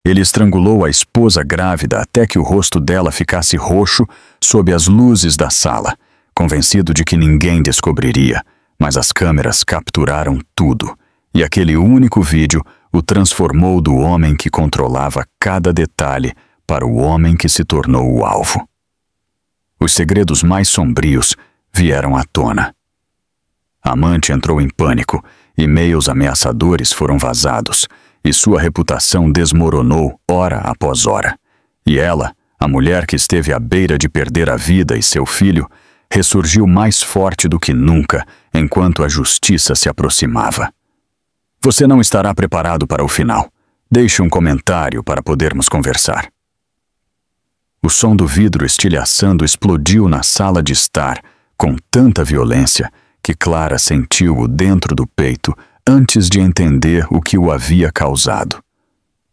Ele estrangulou a esposa grávida até que o rosto dela ficasse roxo sob as luzes da sala, convencido de que ninguém descobriria, mas as câmeras capturaram tudo, e aquele único vídeo o transformou do homem que controlava cada detalhe para o homem que se tornou o alvo. Os segredos mais sombrios vieram à tona. A amante entrou em pânico, e-mails ameaçadores foram vazados, e sua reputação desmoronou hora após hora. E ela, a mulher que esteve à beira de perder a vida e seu filho, ressurgiu mais forte do que nunca enquanto a justiça se aproximava. Você não estará preparado para o final. Deixe um comentário para podermos conversar. O som do vidro estilhaçando explodiu na sala de estar com tanta violência que Clara sentiu-o dentro do peito antes de entender o que o havia causado.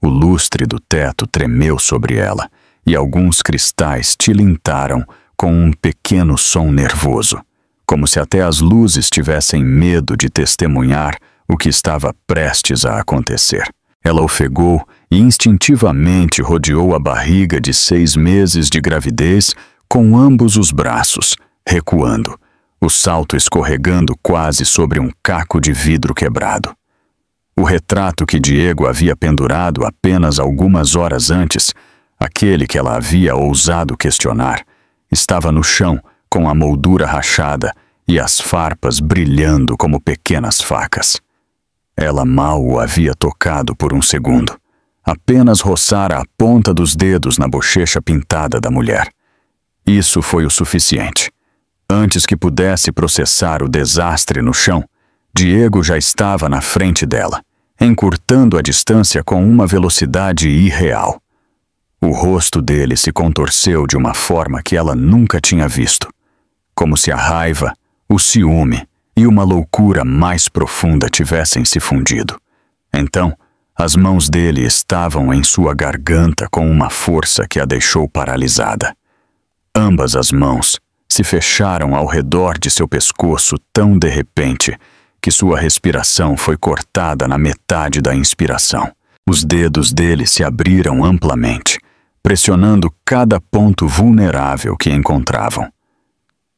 O lustre do teto tremeu sobre ela e alguns cristais tilintaram com um pequeno som nervoso, como se até as luzes tivessem medo de testemunhar o que estava prestes a acontecer. Ela ofegou e instintivamente rodeou a barriga de 6 meses de gravidez com ambos os braços, recuando, o salto escorregando quase sobre um caco de vidro quebrado. O retrato que Diego havia pendurado apenas algumas horas antes, aquele que ela havia ousado questionar, estava no chão com a moldura rachada e as farpas brilhando como pequenas facas. Ela mal o havia tocado por um segundo. Apenas roçara a ponta dos dedos na bochecha pintada da mulher. Isso foi o suficiente. Antes que pudesse processar o desastre no chão, Diego já estava na frente dela, encurtando a distância com uma velocidade irreal. O rosto dele se contorceu de uma forma que ela nunca tinha visto, como se a raiva, o ciúme e uma loucura mais profunda tivessem se fundido. Então, as mãos dele estavam em sua garganta com uma força que a deixou paralisada. Ambas as mãos se fecharam ao redor de seu pescoço tão de repente que sua respiração foi cortada na metade da inspiração. Os dedos dele se abriram amplamente, pressionando cada ponto vulnerável que encontravam.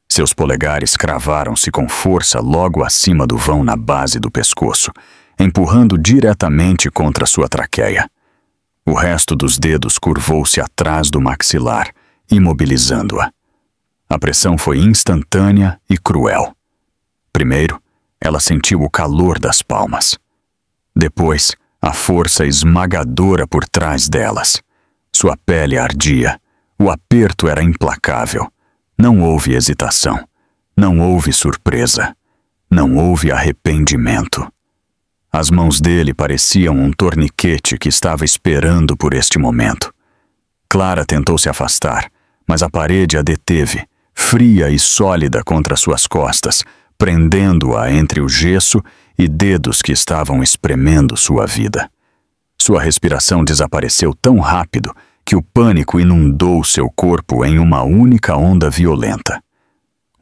Seus polegares cravaram-se com força logo acima do vão na base do pescoço, empurrando diretamente contra sua traqueia. O resto dos dedos curvou-se atrás do maxilar, imobilizando-a. A pressão foi instantânea e cruel. Primeiro, ela sentiu o calor das palmas. Depois, a força esmagadora por trás delas. Sua pele ardia. O aperto era implacável. Não houve hesitação. Não houve surpresa. Não houve arrependimento. As mãos dele pareciam um torniquete que estava esperando por este momento. Clara tentou se afastar, mas a parede a deteve, fria e sólida contra suas costas, prendendo-a entre o gesso e dedos que estavam espremendo sua vida. Sua respiração desapareceu tão rápido que o pânico inundou seu corpo em uma única onda violenta.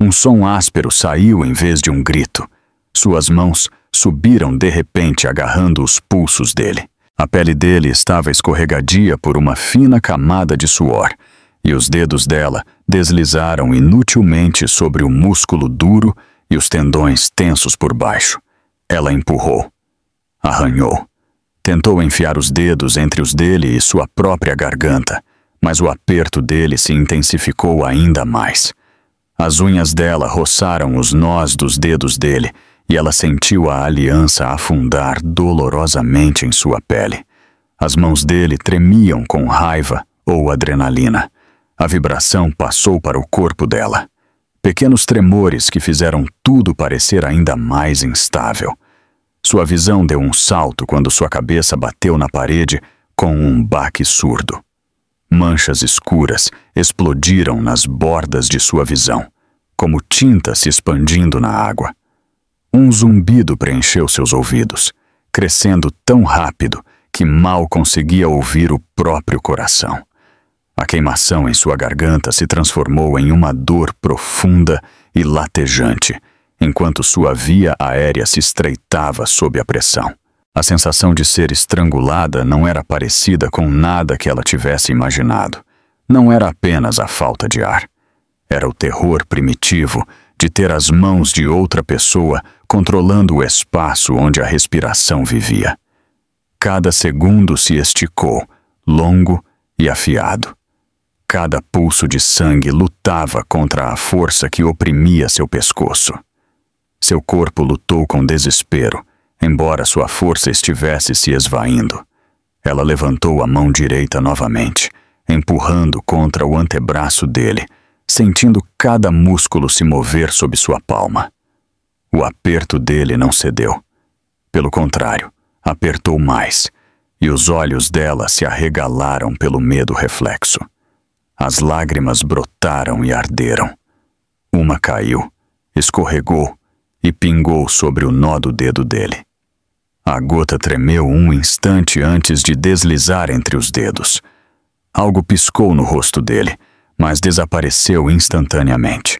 Um som áspero saiu em vez de um grito. Suas mãos subiram de repente agarrando os pulsos dele. A pele dele estava escorregadia por uma fina camada de suor, e os dedos dela deslizaram inutilmente sobre o músculo duro e os tendões tensos por baixo. Ela empurrou. Arranhou. Tentou enfiar os dedos entre os dele e sua própria garganta, mas o aperto dele se intensificou ainda mais. As unhas dela roçaram os nós dos dedos dele, e ela sentiu a aliança afundar dolorosamente em sua pele. As mãos dele tremiam com raiva ou adrenalina. A vibração passou para o corpo dela. Pequenos tremores que fizeram tudo parecer ainda mais instável. Sua visão deu um salto quando sua cabeça bateu na parede com um baque surdo. Manchas escuras explodiram nas bordas de sua visão, como tinta se expandindo na água. Um zumbido preencheu seus ouvidos, crescendo tão rápido que mal conseguia ouvir o próprio coração. A queimação em sua garganta se transformou em uma dor profunda e latejante, enquanto sua via aérea se estreitava sob a pressão. A sensação de ser estrangulada não era parecida com nada que ela tivesse imaginado. Não era apenas a falta de ar. Era o terror primitivo de ter as mãos de outra pessoa controlando o espaço onde a respiração vivia. Cada segundo se esticou, longo e afiado. Cada pulso de sangue lutava contra a força que oprimia seu pescoço. Seu corpo lutou com desespero, embora sua força estivesse se esvaindo. Ela levantou a mão direita novamente, empurrando contra o antebraço dele, sentindo cada músculo se mover sob sua palma. O aperto dele não cedeu. Pelo contrário, apertou mais, e os olhos dela se arregalaram pelo medo reflexo. As lágrimas brotaram e arderam. Uma caiu, escorregou e pingou sobre o nó do dedo dele. A gota tremeu um instante antes de deslizar entre os dedos. Algo piscou no rosto dele, mas desapareceu instantaneamente.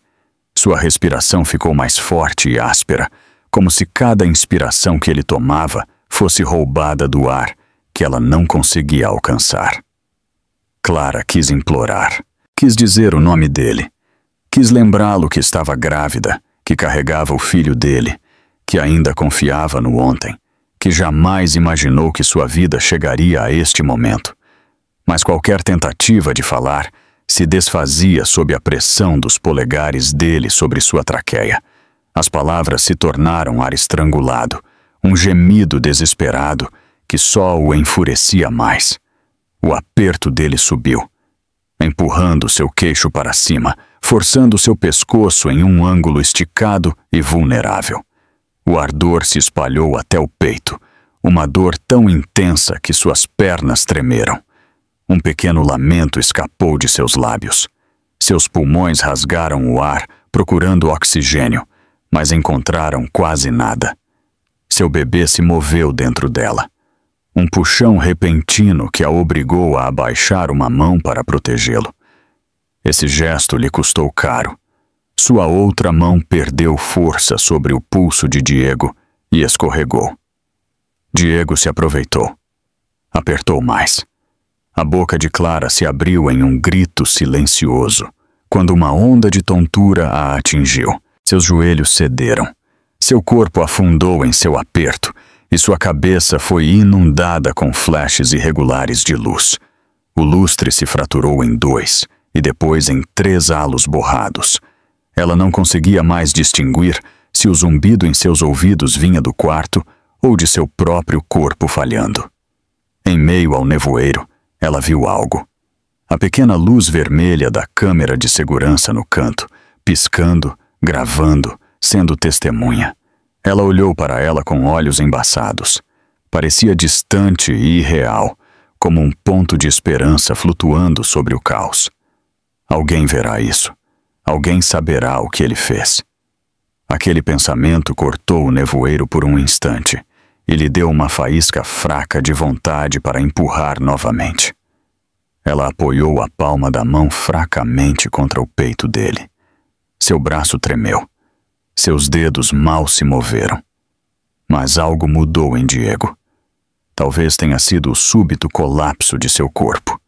Sua respiração ficou mais forte e áspera, como se cada inspiração que ele tomava fosse roubada do ar que ela não conseguia alcançar. Clara quis implorar, quis dizer o nome dele, quis lembrá-lo que estava grávida, que carregava o filho dele, que ainda confiava no ontem, que jamais imaginou que sua vida chegaria a este momento. Mas qualquer tentativa de falar se desfazia sob a pressão dos polegares dele sobre sua traqueia. As palavras se tornaram ar estrangulado, um gemido desesperado que só o enfurecia mais. O aperto dele subiu, empurrando seu queixo para cima, forçando seu pescoço em um ângulo esticado e vulnerável. O ardor se espalhou até o peito, uma dor tão intensa que suas pernas tremeram. Um pequeno lamento escapou de seus lábios. Seus pulmões rasgaram o ar, procurando oxigênio, mas encontraram quase nada. Seu bebê se moveu dentro dela. Um puxão repentino que a obrigou a abaixar uma mão para protegê-lo. Esse gesto lhe custou caro. Sua outra mão perdeu força sobre o pulso de Diego e escorregou. Diego se aproveitou. Apertou mais. A boca de Clara se abriu em um grito silencioso, quando uma onda de tontura a atingiu. Seus joelhos cederam. Seu corpo afundou em seu aperto, e sua cabeça foi inundada com flashes irregulares de luz. O lustre se fraturou em 2 e depois em 3 halos borrados. Ela não conseguia mais distinguir se o zumbido em seus ouvidos vinha do quarto ou de seu próprio corpo falhando. Em meio ao nevoeiro, ela viu algo. A pequena luz vermelha da câmera de segurança no canto, piscando, gravando, sendo testemunha. Ela olhou para ela com olhos embaçados. Parecia distante e irreal, como um ponto de esperança flutuando sobre o caos. Alguém verá isso. Alguém saberá o que ele fez. Aquele pensamento cortou o nevoeiro por um instante e lhe deu uma faísca fraca de vontade para empurrar novamente. Ela apoiou a palma da mão fracamente contra o peito dele. Seu braço tremeu. Seus dedos mal se moveram. Mas algo mudou em Diego. Talvez tenha sido o súbito colapso de seu corpo.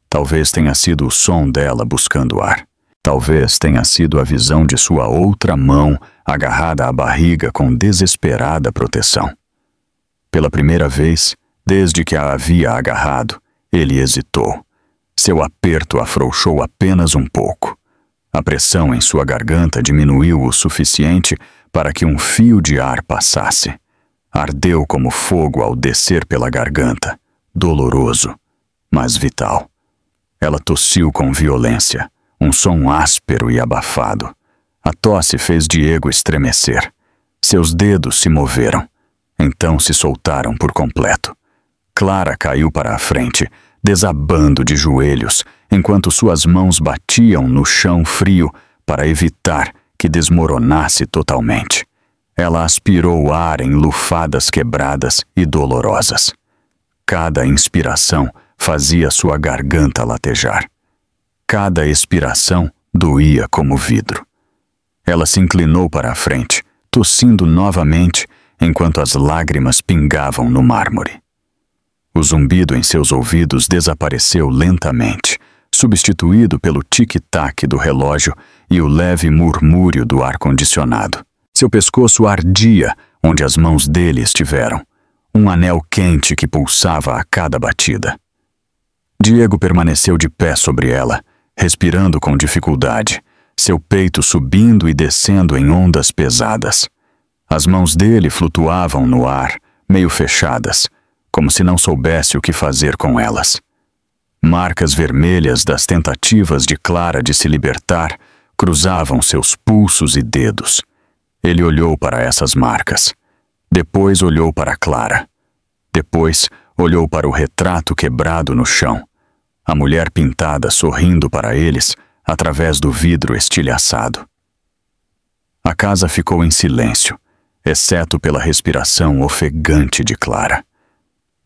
Talvez tenha sido o som dela buscando ar. Talvez tenha sido a visão de sua outra mão agarrada à barriga com desesperada proteção. Pela primeira vez, desde que a havia agarrado, ele hesitou. Seu aperto afrouxou apenas um pouco. A pressão em sua garganta diminuiu o suficiente para que um fio de ar passasse. Ardeu como fogo ao descer pela garganta, doloroso, mas vital. Ela tossiu com violência, um som áspero e abafado. A tosse fez Diego estremecer. Seus dedos se moveram. Então se soltaram por completo. Clara caiu para a frente, desabando de joelhos, enquanto suas mãos batiam no chão frio para evitar que desmoronasse totalmente. Ela aspirou ar em lufadas quebradas e dolorosas. Cada inspiração fazia sua garganta latejar. Cada expiração doía como vidro. Ela se inclinou para a frente, tossindo novamente, enquanto as lágrimas pingavam no mármore. O zumbido em seus ouvidos desapareceu lentamente, substituído pelo tic-tac do relógio e o leve murmúrio do ar-condicionado. Seu pescoço ardia onde as mãos dele estiveram, um anel quente que pulsava a cada batida. Diego permaneceu de pé sobre ela, respirando com dificuldade, seu peito subindo e descendo em ondas pesadas. As mãos dele flutuavam no ar, meio fechadas, como se não soubesse o que fazer com elas. Marcas vermelhas das tentativas de Clara de se libertar cruzavam seus pulsos e dedos. Ele olhou para essas marcas. Depois olhou para Clara. Depois olhou para o retrato quebrado no chão. A mulher pintada sorrindo para eles através do vidro estilhaçado. A casa ficou em silêncio, exceto pela respiração ofegante de Clara.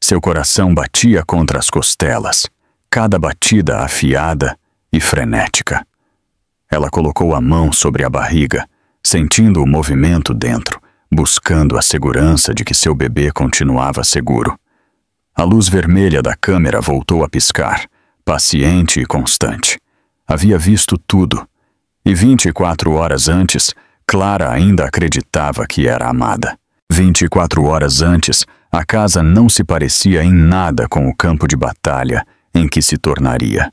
Seu coração batia contra as costelas, cada batida afiada e frenética. Ela colocou a mão sobre a barriga, sentindo o movimento dentro, buscando a segurança de que seu bebê continuava seguro. A luz vermelha da câmera voltou a piscar, paciente e constante. Havia visto tudo, e 24 horas antes, Clara ainda acreditava que era amada. 24 horas antes, a casa não se parecia em nada com o campo de batalha em que se tornaria.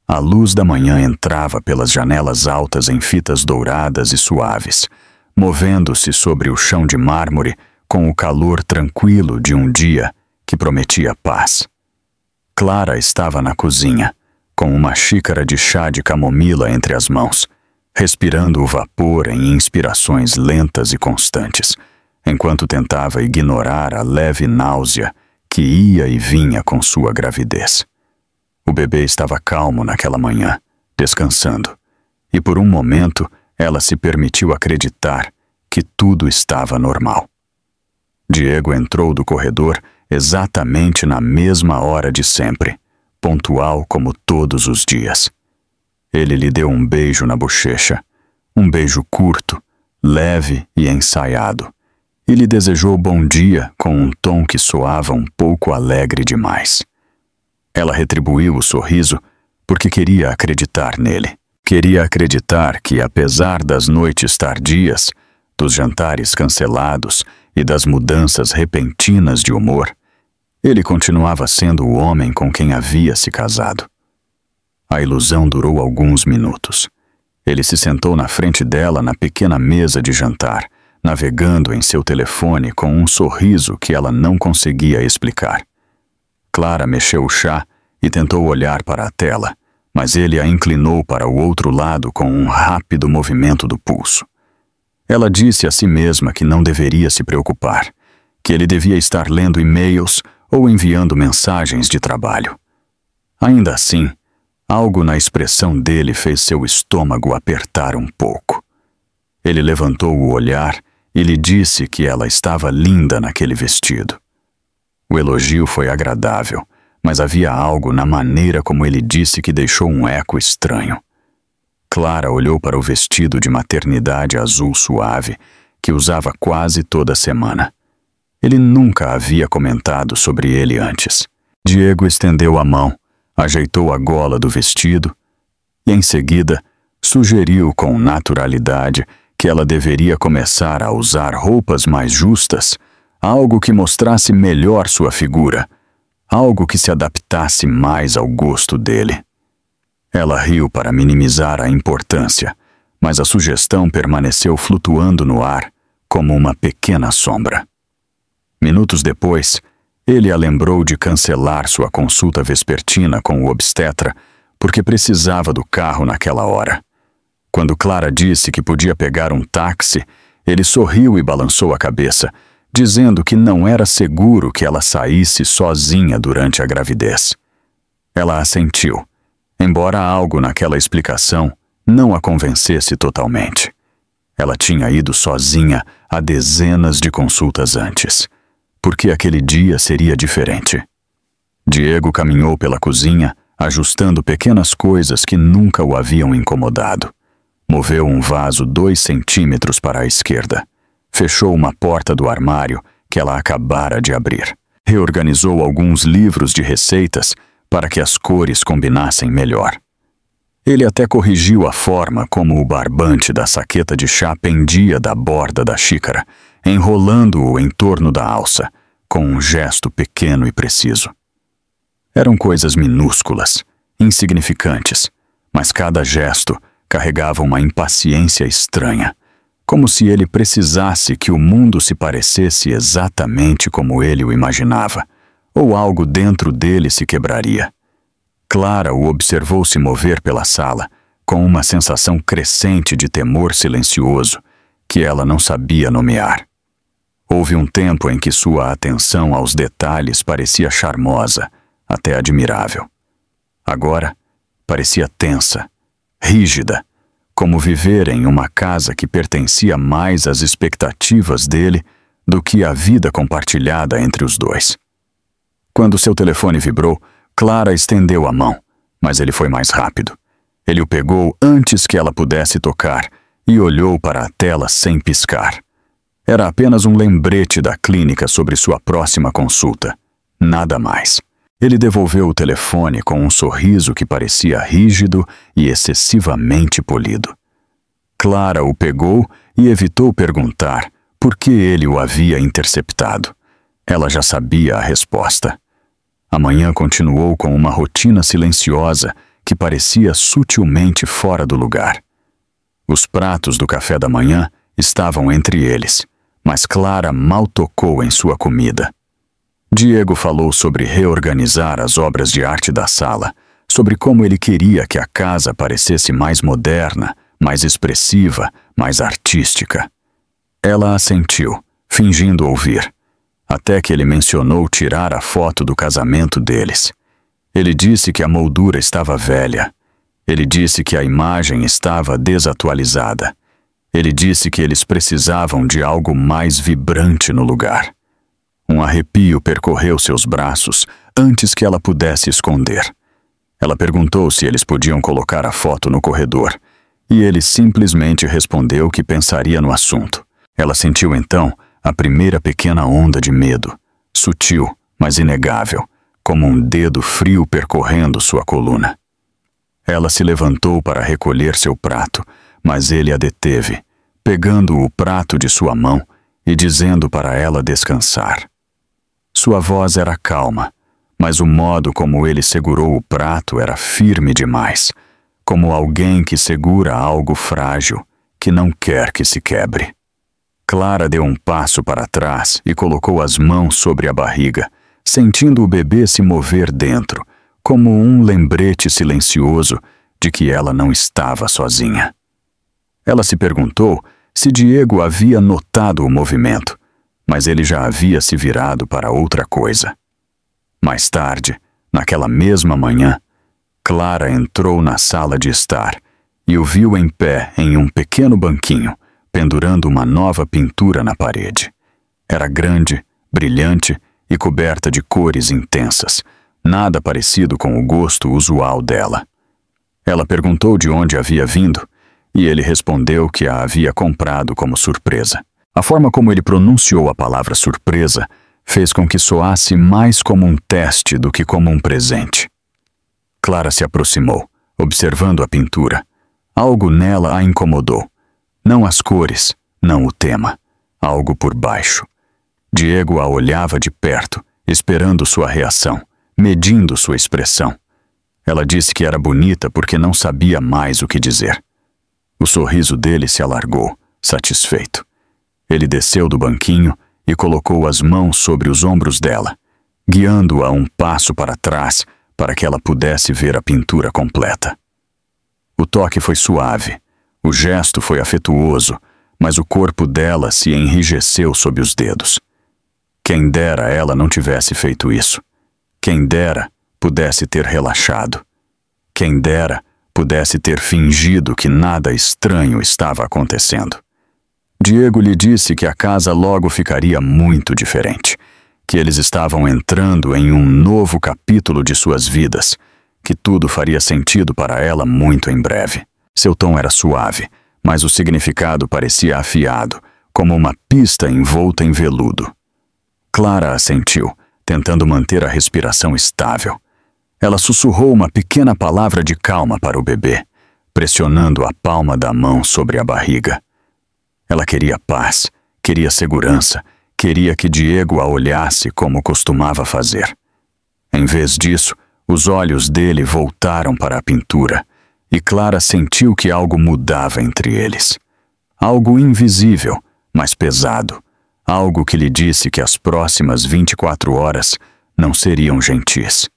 A luz da manhã entrava pelas janelas altas em fitas douradas e suaves, movendo-se sobre o chão de mármore com o calor tranquilo de um dia que prometia paz. Clara estava na cozinha, com uma xícara de chá de camomila entre as mãos, respirando o vapor em inspirações lentas e constantes, enquanto tentava ignorar a leve náusea que ia e vinha com sua gravidez. O bebê estava calmo naquela manhã, descansando, e por um momento ela se permitiu acreditar que tudo estava normal. Diego entrou do corredor exatamente na mesma hora de sempre, pontual como todos os dias. Ele lhe deu um beijo na bochecha, um beijo curto, leve e ensaiado, e lhe desejou bom dia com um tom que soava um pouco alegre demais. Ela retribuiu o sorriso porque queria acreditar nele. Queria acreditar que, apesar das noites tardias, dos jantares cancelados e das mudanças repentinas de humor, ele continuava sendo o homem com quem havia se casado. A ilusão durou alguns minutos. Ele se sentou na frente dela na pequena mesa de jantar, navegando em seu telefone com um sorriso que ela não conseguia explicar. Clara mexeu o chá e tentou olhar para a tela, mas ele a inclinou para o outro lado com um rápido movimento do pulso. Ela disse a si mesma que não deveria se preocupar, que ele devia estar lendo e-mails ou enviando mensagens de trabalho. Ainda assim, algo na expressão dele fez seu estômago apertar um pouco. Ele levantou o olhar e lhe disse que ela estava linda naquele vestido. O elogio foi agradável, mas havia algo na maneira como ele disse que deixou um eco estranho. Clara olhou para o vestido de maternidade azul suave que usava quase toda semana. Ele nunca havia comentado sobre ele antes. Diego estendeu a mão, ajeitou a gola do vestido e, em seguida, sugeriu com naturalidade que ela deveria começar a usar roupas mais justas, algo que mostrasse melhor sua figura, algo que se adaptasse mais ao gosto dele. Ela riu para minimizar a importância, mas a sugestão permaneceu flutuando no ar como uma pequena sombra. Minutos depois, ele a lembrou de cancelar sua consulta vespertina com o obstetra porque precisava do carro naquela hora. Quando Clara disse que podia pegar um táxi, ele sorriu e balançou a cabeça, dizendo que não era seguro que ela saísse sozinha durante a gravidez. Ela assentiu, embora algo naquela explicação não a convencesse totalmente. Ela tinha ido sozinha a dezenas de consultas antes, porque aquele dia seria diferente. Diego caminhou pela cozinha, ajustando pequenas coisas que nunca o haviam incomodado. Moveu um vaso 2 centímetros para a esquerda. Fechou uma porta do armário que ela acabara de abrir. Reorganizou alguns livros de receitas para que as cores combinassem melhor. Ele até corrigiu a forma como o barbante da saqueta de chá pendia da borda da xícara, enrolando-o em torno da alça, com um gesto pequeno e preciso. Eram coisas minúsculas, insignificantes, mas cada gesto carregava uma impaciência estranha, como se ele precisasse que o mundo se parecesse exatamente como ele o imaginava, ou algo dentro dele se quebraria. Clara o observou se mover pela sala, com uma sensação crescente de temor silencioso, que ela não sabia nomear. Houve um tempo em que sua atenção aos detalhes parecia charmosa, até admirável. Agora, parecia tensa, rígida, como viver em uma casa que pertencia mais às expectativas dele do que à vida compartilhada entre os dois. Quando seu telefone vibrou, Clara estendeu a mão, mas ele foi mais rápido. Ele o pegou antes que ela pudesse tocar e olhou para a tela sem piscar. Era apenas um lembrete da clínica sobre sua próxima consulta. Nada mais. Ele devolveu o telefone com um sorriso que parecia rígido e excessivamente polido. Clara o pegou e evitou perguntar por que ele o havia interceptado. Ela já sabia a resposta. A manhã continuou com uma rotina silenciosa que parecia sutilmente fora do lugar. Os pratos do café da manhã estavam entre eles, mas Clara mal tocou em sua comida. Diego falou sobre reorganizar as obras de arte da sala, sobre como ele queria que a casa parecesse mais moderna, mais expressiva, mais artística. Ela assentiu, fingindo ouvir, até que ele mencionou tirar a foto do casamento deles. Ele disse que a moldura estava velha. Ele disse que a imagem estava desatualizada. Ele disse que eles precisavam de algo mais vibrante no lugar. Um arrepio percorreu seus braços antes que ela pudesse esconder. Ela perguntou se eles podiam colocar a foto no corredor, e ele simplesmente respondeu que pensaria no assunto. Ela sentiu então a primeira pequena onda de medo, sutil, mas inegável, como um dedo frio percorrendo sua coluna. Ela se levantou para recolher seu prato, mas ele a deteve, pegando o prato de sua mão e dizendo para ela descansar. Sua voz era calma, mas o modo como ele segurou o prato era firme demais, como alguém que segura algo frágil, que não quer que se quebre. Clara deu um passo para trás e colocou as mãos sobre a barriga, sentindo o bebê se mover dentro, como um lembrete silencioso de que ela não estava sozinha. Ela se perguntou se Diego havia notado o movimento, mas ele já havia se virado para outra coisa. Mais tarde, naquela mesma manhã, Clara entrou na sala de estar e o viu em pé em um pequeno banquinho, pendurando uma nova pintura na parede. Era grande, brilhante e coberta de cores intensas, nada parecido com o gosto usual dela. Ela perguntou de onde havia vindo, e ele respondeu que a havia comprado como surpresa. A forma como ele pronunciou a palavra surpresa fez com que soasse mais como um teste do que como um presente. Clara se aproximou, observando a pintura. Algo nela a incomodou. Não as cores, não o tema. Algo por baixo. Diego a olhava de perto, esperando sua reação, medindo sua expressão. Ela disse que era bonita porque não sabia mais o que dizer. O sorriso dele se alargou, satisfeito. Ele desceu do banquinho e colocou as mãos sobre os ombros dela, guiando-a um passo para trás para que ela pudesse ver a pintura completa. O toque foi suave, o gesto foi afetuoso, mas o corpo dela se enrijeceu sob os dedos. Quem dera ela não tivesse feito isso. Quem dera pudesse ter relaxado. Quem dera pudesse ter fingido que nada estranho estava acontecendo. Diego lhe disse que a casa logo ficaria muito diferente, que eles estavam entrando em um novo capítulo de suas vidas, que tudo faria sentido para ela muito em breve. Seu tom era suave, mas o significado parecia afiado, como uma pista envolta em veludo. Clara assentiu, tentando manter a respiração estável. Ela sussurrou uma pequena palavra de calma para o bebê, pressionando a palma da mão sobre a barriga. Ela queria paz, queria segurança, queria que Diego a olhasse como costumava fazer. Em vez disso, os olhos dele voltaram para a pintura, e Clara sentiu que algo mudava entre eles. Algo invisível, mas pesado. Algo que lhe disse que as próximas 24 horas não seriam gentis.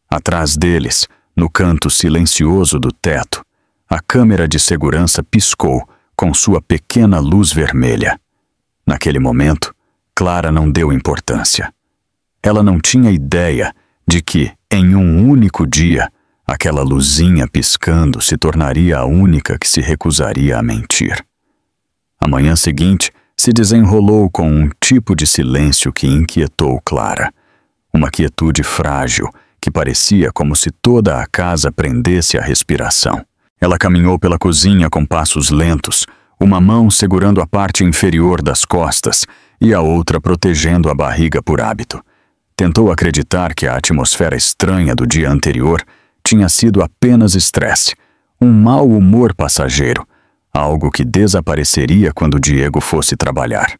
Atrás deles, no canto silencioso do teto, a câmera de segurança piscou com sua pequena luz vermelha. Naquele momento, Clara não deu importância. Ela não tinha ideia de que, em um único dia, aquela luzinha piscando se tornaria a única que se recusaria a mentir. A manhã seguinte se desenrolou com um tipo de silêncio que inquietou Clara. Uma quietude frágil que parecia como se toda a casa prendesse a respiração. Ela caminhou pela cozinha com passos lentos, uma mão segurando a parte inferior das costas e a outra protegendo a barriga por hábito. Tentou acreditar que a atmosfera estranha do dia anterior tinha sido apenas estresse, um mau humor passageiro, algo que desapareceria quando Diego fosse trabalhar.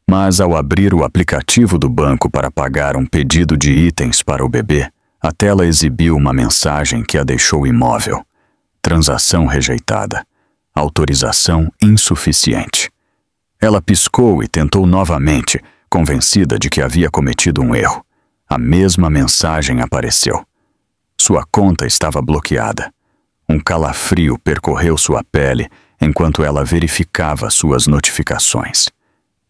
Mas ao abrir o aplicativo do banco para pagar um pedido de itens para o bebê, a tela exibiu uma mensagem que a deixou imóvel. Transação rejeitada. Autorização insuficiente. Ela piscou e tentou novamente, convencida de que havia cometido um erro. A mesma mensagem apareceu. Sua conta estava bloqueada. Um calafrio percorreu sua pele enquanto ela verificava suas notificações.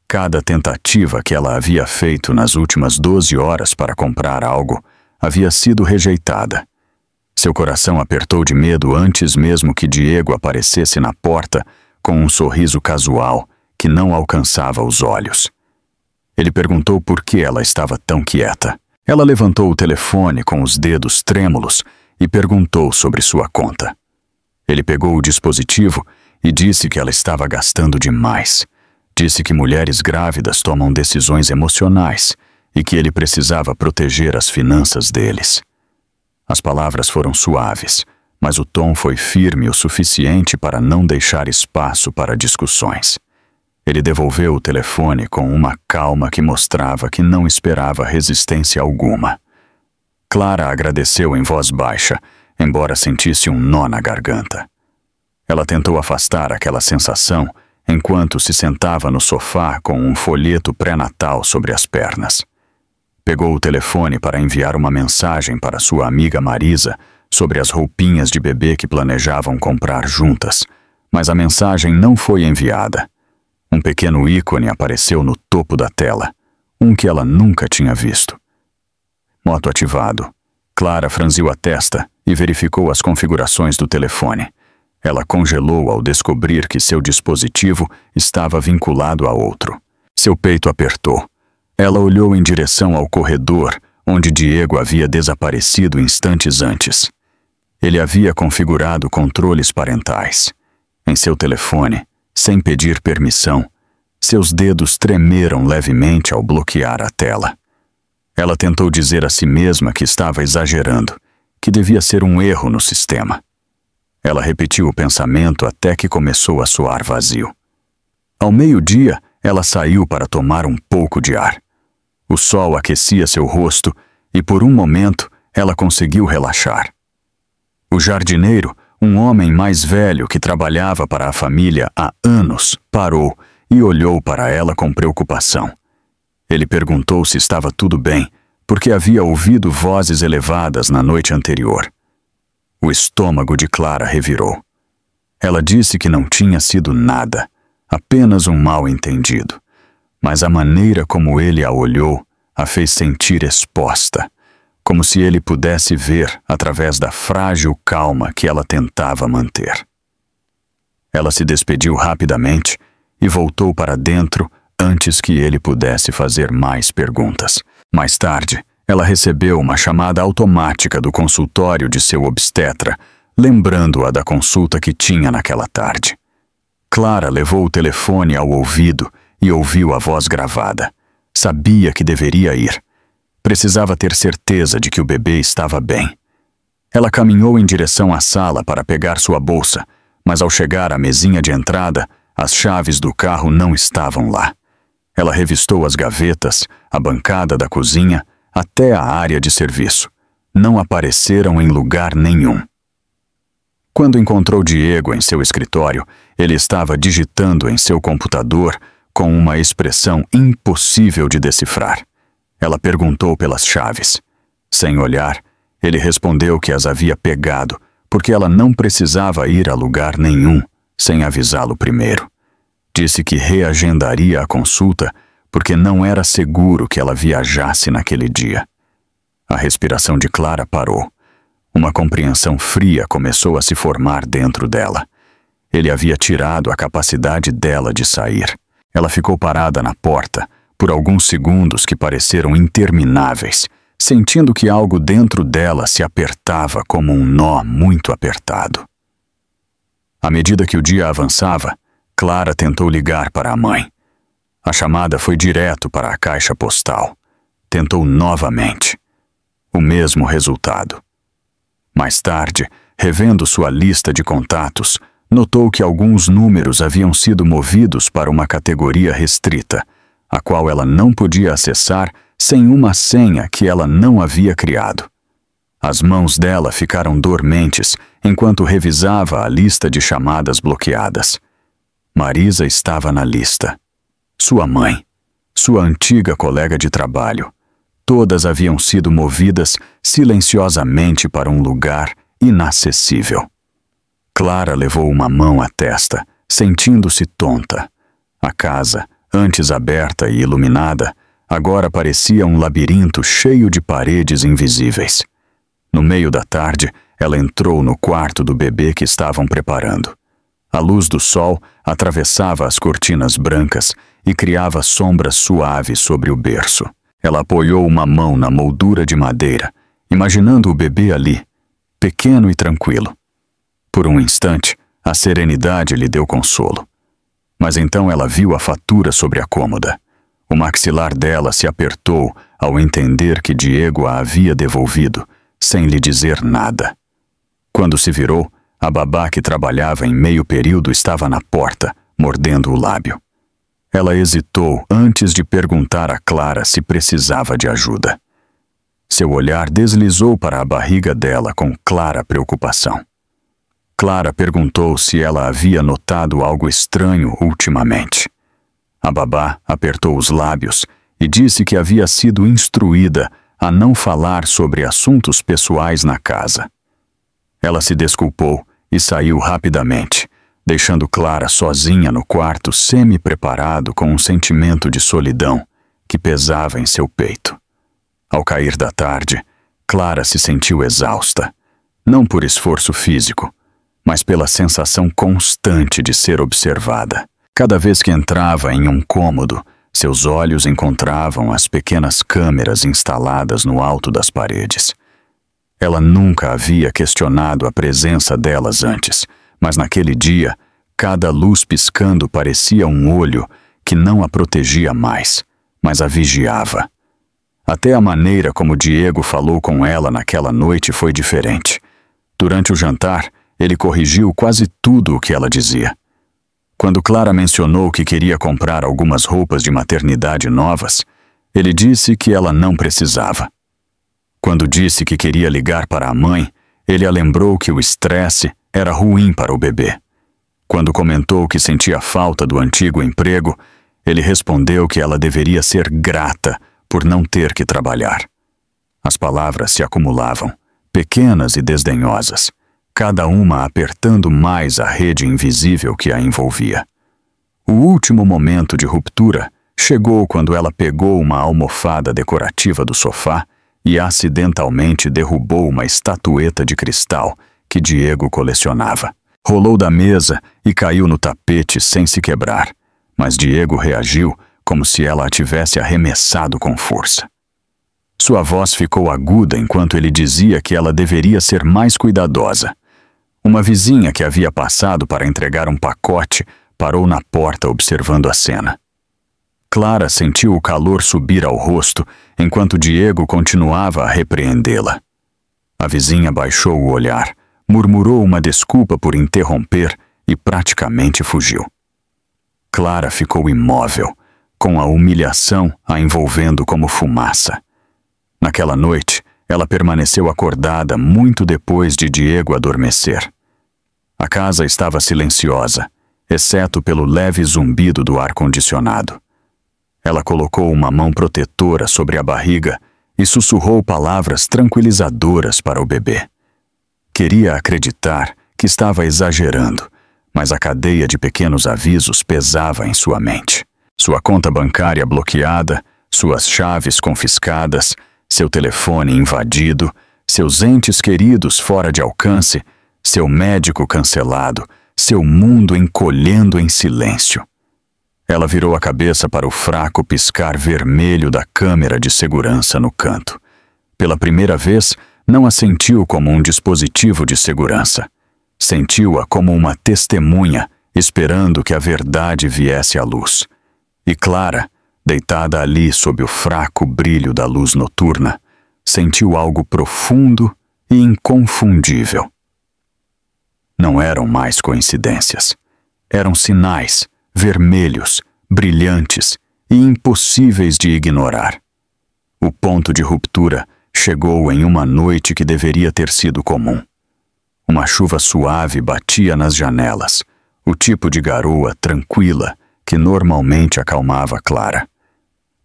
Cada tentativa que ela havia feito nas últimas 12 horas para comprar algo havia sido rejeitada. Seu coração apertou de medo antes mesmo que Diego aparecesse na porta com um sorriso casual que não alcançava os olhos. Ele perguntou por que ela estava tão quieta. Ela levantou o telefone com os dedos trêmulos e perguntou sobre sua conta. Ele pegou o dispositivo e disse que ela estava gastando demais. Disse que mulheres grávidas tomam decisões emocionais e que ele precisava proteger as finanças deles. As palavras foram suaves, mas o tom foi firme o suficiente para não deixar espaço para discussões. Ele devolveu o telefone com uma calma que mostrava que não esperava resistência alguma. Clara agradeceu em voz baixa, embora sentisse um nó na garganta. Ela tentou afastar aquela sensação enquanto se sentava no sofá com um folheto pré-natal sobre as pernas. Pegou o telefone para enviar uma mensagem para sua amiga Marisa sobre as roupinhas de bebê que planejavam comprar juntas, mas a mensagem não foi enviada. Um pequeno ícone apareceu no topo da tela, um que ela nunca tinha visto. Moto ativado. Clara franziu a testa e verificou as configurações do telefone. Ela congelou ao descobrir que seu dispositivo estava vinculado a outro. Seu peito apertou. Ela olhou em direção ao corredor, onde Diego havia desaparecido instantes antes. Ele havia configurado controles parentais. Em seu telefone, sem pedir permissão, seus dedos tremeram levemente ao bloquear a tela. Ela tentou dizer a si mesma que estava exagerando, que devia ser um erro no sistema. Ela repetiu o pensamento até que começou a soar vazio. Ao meio-dia, ela saiu para tomar um pouco de ar. O sol aquecia seu rosto e, por um momento, ela conseguiu relaxar. O jardineiro, um homem mais velho que trabalhava para a família há anos, parou e olhou para ela com preocupação. Ele perguntou se estava tudo bem, porque havia ouvido vozes elevadas na noite anterior. O estômago de Clara revirou. Ela disse que não tinha sido nada, apenas um mal-entendido. Mas a maneira como ele a olhou a fez sentir exposta, como se ele pudesse ver através da frágil calma que ela tentava manter. Ela se despediu rapidamente e voltou para dentro antes que ele pudesse fazer mais perguntas. Mais tarde, ela recebeu uma chamada automática do consultório de seu obstetra, lembrando-a da consulta que tinha naquela tarde. Clara levou o telefone ao ouvido e ouviu a voz gravada. Sabia que deveria ir. Precisava ter certeza de que o bebê estava bem. Ela caminhou em direção à sala para pegar sua bolsa, mas ao chegar à mesinha de entrada, as chaves do carro não estavam lá. Ela revistou as gavetas, a bancada da cozinha, até a área de serviço. Não apareceram em lugar nenhum. Quando encontrou Diego em seu escritório, ele estava digitando em seu computador com uma expressão impossível de decifrar. Ela perguntou pelas chaves. Sem olhar, ele respondeu que as havia pegado, porque ela não precisava ir a lugar nenhum sem avisá-lo primeiro. Disse que reagendaria a consulta porque não era seguro que ela viajasse naquele dia. A respiração de Clara parou. Uma compreensão fria começou a se formar dentro dela. Ele havia tirado a capacidade dela de sair. Ela ficou parada na porta por alguns segundos que pareceram intermináveis, sentindo que algo dentro dela se apertava como um nó muito apertado. À medida que o dia avançava, Clara tentou ligar para a mãe. A chamada foi direto para a caixa postal. Tentou novamente. O mesmo resultado. Mais tarde, revendo sua lista de contatos, notou que alguns números haviam sido movidos para uma categoria restrita, a qual ela não podia acessar sem uma senha que ela não havia criado. As mãos dela ficaram dormentes enquanto revisava a lista de chamadas bloqueadas. Marisa estava na lista. Sua mãe, sua antiga colega de trabalho. Todas haviam sido movidas silenciosamente para um lugar inacessível. Clara levou uma mão à testa, sentindo-se tonta. A casa, antes aberta e iluminada, agora parecia um labirinto cheio de paredes invisíveis. No meio da tarde, ela entrou no quarto do bebê que estavam preparando. A luz do sol atravessava as cortinas brancas e criava sombras suaves sobre o berço. Ela apoiou uma mão na moldura de madeira, imaginando o bebê ali, pequeno e tranquilo. Por um instante, a serenidade lhe deu consolo. Mas então ela viu a fatura sobre a cômoda. O maxilar dela se apertou ao entender que Diego a havia devolvido, sem lhe dizer nada. Quando se virou, a babá que trabalhava em meio período estava na porta, mordendo o lábio. Ela hesitou antes de perguntar a Clara se precisava de ajuda. Seu olhar deslizou para a barriga dela com clara preocupação. Clara perguntou se ela havia notado algo estranho ultimamente. A babá apertou os lábios e disse que havia sido instruída a não falar sobre assuntos pessoais na casa. Ela se desculpou e saiu rapidamente, deixando Clara sozinha no quarto semi-preparado com um sentimento de solidão que pesava em seu peito. Ao cair da tarde, Clara se sentiu exausta, não por esforço físico, mas pela sensação constante de ser observada. Cada vez que entrava em um cômodo, seus olhos encontravam as pequenas câmeras instaladas no alto das paredes. Ela nunca havia questionado a presença delas antes, mas naquele dia, cada luz piscando parecia um olho que não a protegia mais, mas a vigiava. Até a maneira como Diego falou com ela naquela noite foi diferente. Durante o jantar, ele corrigiu quase tudo o que ela dizia. Quando Clara mencionou que queria comprar algumas roupas de maternidade novas, ele disse que ela não precisava. Quando disse que queria ligar para a mãe, ele a lembrou que o estresse era ruim para o bebê. Quando comentou que sentia falta do antigo emprego, ele respondeu que ela deveria ser grata por não ter que trabalhar. As palavras se acumulavam, pequenas e desdenhosas, cada uma apertando mais a rede invisível que a envolvia. O último momento de ruptura chegou quando ela pegou uma almofada decorativa do sofá e acidentalmente derrubou uma estatueta de cristal que Diego colecionava. Rolou da mesa e caiu no tapete sem se quebrar, mas Diego reagiu como se ela a tivesse arremessado com força. Sua voz ficou aguda enquanto ele dizia que ela deveria ser mais cuidadosa. Uma vizinha que havia passado para entregar um pacote parou na porta observando a cena. Clara sentiu o calor subir ao rosto enquanto Diego continuava a repreendê-la. A vizinha baixou o olhar, murmurou uma desculpa por interromper e praticamente fugiu. Clara ficou imóvel, com a humilhação a envolvendo como fumaça. Naquela noite, ela permaneceu acordada muito depois de Diego adormecer. A casa estava silenciosa, exceto pelo leve zumbido do ar-condicionado. Ela colocou uma mão protetora sobre a barriga e sussurrou palavras tranquilizadoras para o bebê. Queria acreditar que estava exagerando, mas a cadeia de pequenos avisos pesava em sua mente. Sua conta bancária bloqueada, suas chaves confiscadas, seu telefone invadido, seus entes queridos fora de alcance, seu médico cancelado, seu mundo encolhendo em silêncio. Ela virou a cabeça para o fraco piscar vermelho da câmera de segurança no canto. Pela primeira vez, não a sentiu como um dispositivo de segurança. Sentiu-a como uma testemunha, esperando que a verdade viesse à luz. E Clara, deitada ali sob o fraco brilho da luz noturna, sentiu algo profundo e inconfundível. Não eram mais coincidências. Eram sinais, vermelhos, brilhantes e impossíveis de ignorar. O ponto de ruptura chegou em uma noite que deveria ter sido comum. Uma chuva suave batia nas janelas, o tipo de garoa tranquila que normalmente acalmava Clara.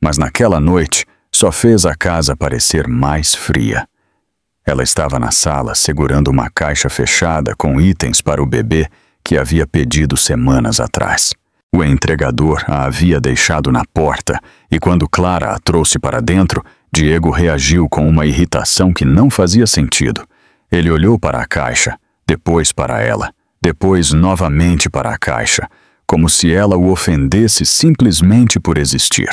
Mas naquela noite só fez a casa parecer mais fria. Ela estava na sala segurando uma caixa fechada com itens para o bebê que havia pedido semanas atrás. O entregador a havia deixado na porta e quando Clara a trouxe para dentro, Diego reagiu com uma irritação que não fazia sentido. Ele olhou para a caixa, depois para ela, depois novamente para a caixa, como se ela o ofendesse simplesmente por existir.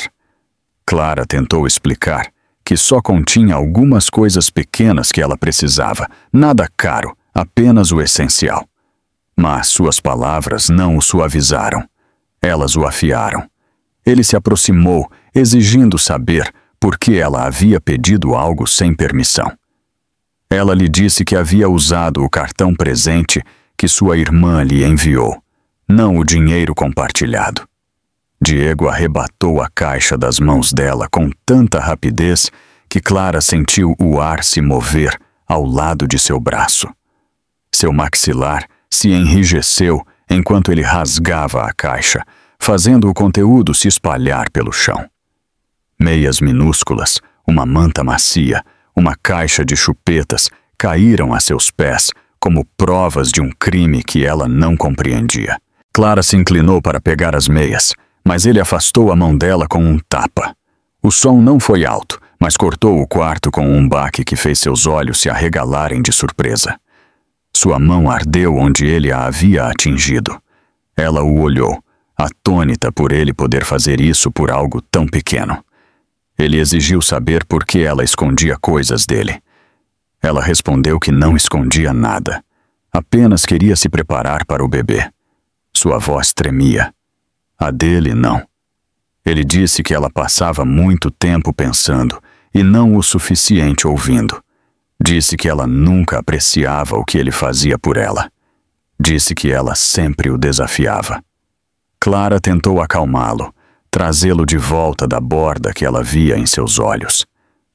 Clara tentou explicar que só continha algumas coisas pequenas que ela precisava, nada caro, apenas o essencial. Mas suas palavras não o suavizaram. Elas o afiaram. Ele se aproximou, exigindo saber por que ela havia pedido algo sem permissão. Ela lhe disse que havia usado o cartão presente que sua irmã lhe enviou, não o dinheiro compartilhado. Diego arrebatou a caixa das mãos dela com tanta rapidez que Clara sentiu o ar se mover ao lado de seu braço. Seu maxilar se enrijeceu enquanto ele rasgava a caixa, fazendo o conteúdo se espalhar pelo chão. Meias minúsculas, uma manta macia, uma caixa de chupetas caíram a seus pés como provas de um crime que ela não compreendia. Clara se inclinou para pegar as meias, mas ele afastou a mão dela com um tapa. O som não foi alto, mas cortou o quarto com um baque que fez seus olhos se arregalarem de surpresa. Sua mão ardeu onde ele a havia atingido. Ela o olhou, atônita por ele poder fazer isso por algo tão pequeno. Ele exigiu saber por que ela escondia coisas dele. Ela respondeu que não escondia nada. Apenas queria se preparar para o bebê. Sua voz tremia. A dele, não. Ele disse que ela passava muito tempo pensando e não o suficiente ouvindo. Disse que ela nunca apreciava o que ele fazia por ela. Disse que ela sempre o desafiava. Clara tentou acalmá-lo, trazê-lo de volta da borda que ela via em seus olhos.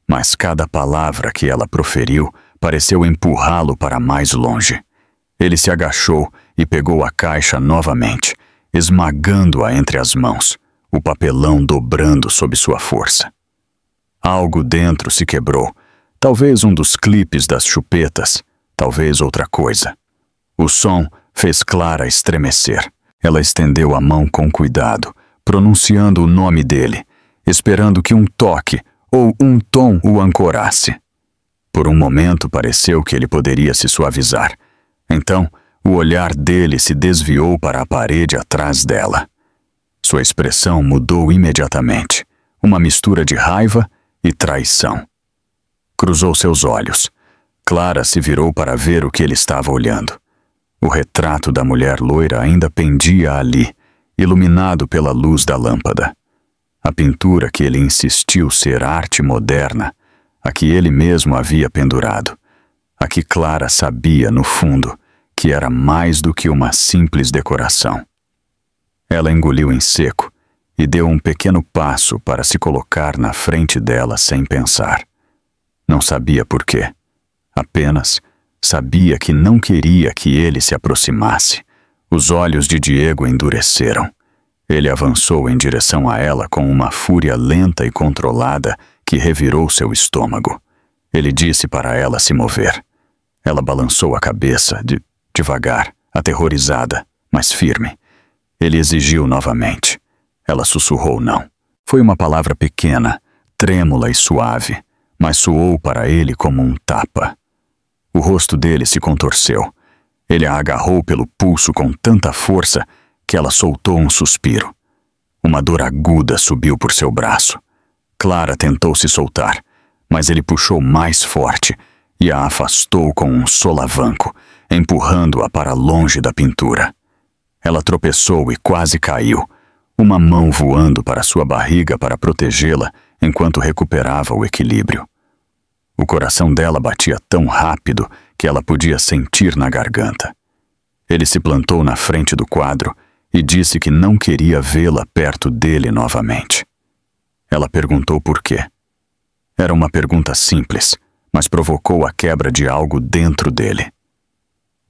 Mas cada palavra que ela proferiu pareceu empurrá-lo para mais longe. Ele se agachou e pegou a caixa novamente, esmagando-a entre as mãos, o papelão dobrando sob sua força. Algo dentro se quebrou, talvez um dos clipes das chupetas, talvez outra coisa. O som fez Clara estremecer. Ela estendeu a mão com cuidado, pronunciando o nome dele, esperando que um toque ou um tom o ancorasse. Por um momento pareceu que ele poderia se suavizar. Então, o olhar dele se desviou para a parede atrás dela. Sua expressão mudou imediatamente, uma mistura de raiva e traição. Cruzou seus olhos. Clara se virou para ver o que ele estava olhando. O retrato da mulher loira ainda pendia ali, iluminado pela luz da lâmpada. A pintura que ele insistiu ser arte moderna, a que ele mesmo havia pendurado, a que Clara sabia, no fundo, que era mais do que uma simples decoração. Ela engoliu em seco e deu um pequeno passo para se colocar na frente dela sem pensar. Não sabia por quê. Apenas sabia que não queria que ele se aproximasse. Os olhos de Diego endureceram. Ele avançou em direção a ela com uma fúria lenta e controlada que revirou seu estômago. Ele disse para ela se mover. Ela balançou a cabeça, devagar, aterrorizada, mas firme. Ele exigiu novamente. Ela sussurrou não. Foi uma palavra pequena, trêmula e suave, mas soou para ele como um tapa. O rosto dele se contorceu. Ele a agarrou pelo pulso com tanta força que ela soltou um suspiro. Uma dor aguda subiu por seu braço. Clara tentou se soltar, mas ele puxou mais forte e a afastou com um solavanco, empurrando-a para longe da pintura. Ela tropeçou e quase caiu, uma mão voando para sua barriga para protegê-la enquanto recuperava o equilíbrio. O coração dela batia tão rápido que ela podia sentir na garganta. Ele se plantou na frente do quadro e disse que não queria vê-la perto dele novamente. Ela perguntou por quê. Era uma pergunta simples, mas provocou a quebra de algo dentro dele.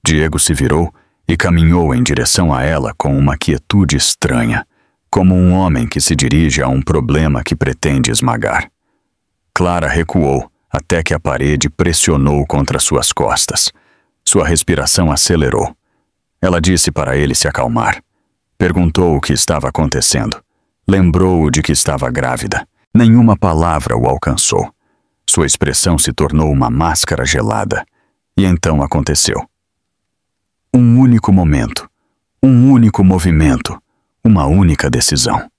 Diego se virou e caminhou em direção a ela com uma quietude estranha, como um homem que se dirige a um problema que pretende esmagar. Clara recuou até que a parede pressionou contra suas costas. Sua respiração acelerou. Ela disse para ele se acalmar. Perguntou o que estava acontecendo. Lembrou-o de que estava grávida. Nenhuma palavra o alcançou. Sua expressão se tornou uma máscara gelada. E então aconteceu. Um único momento, um único movimento, uma única decisão.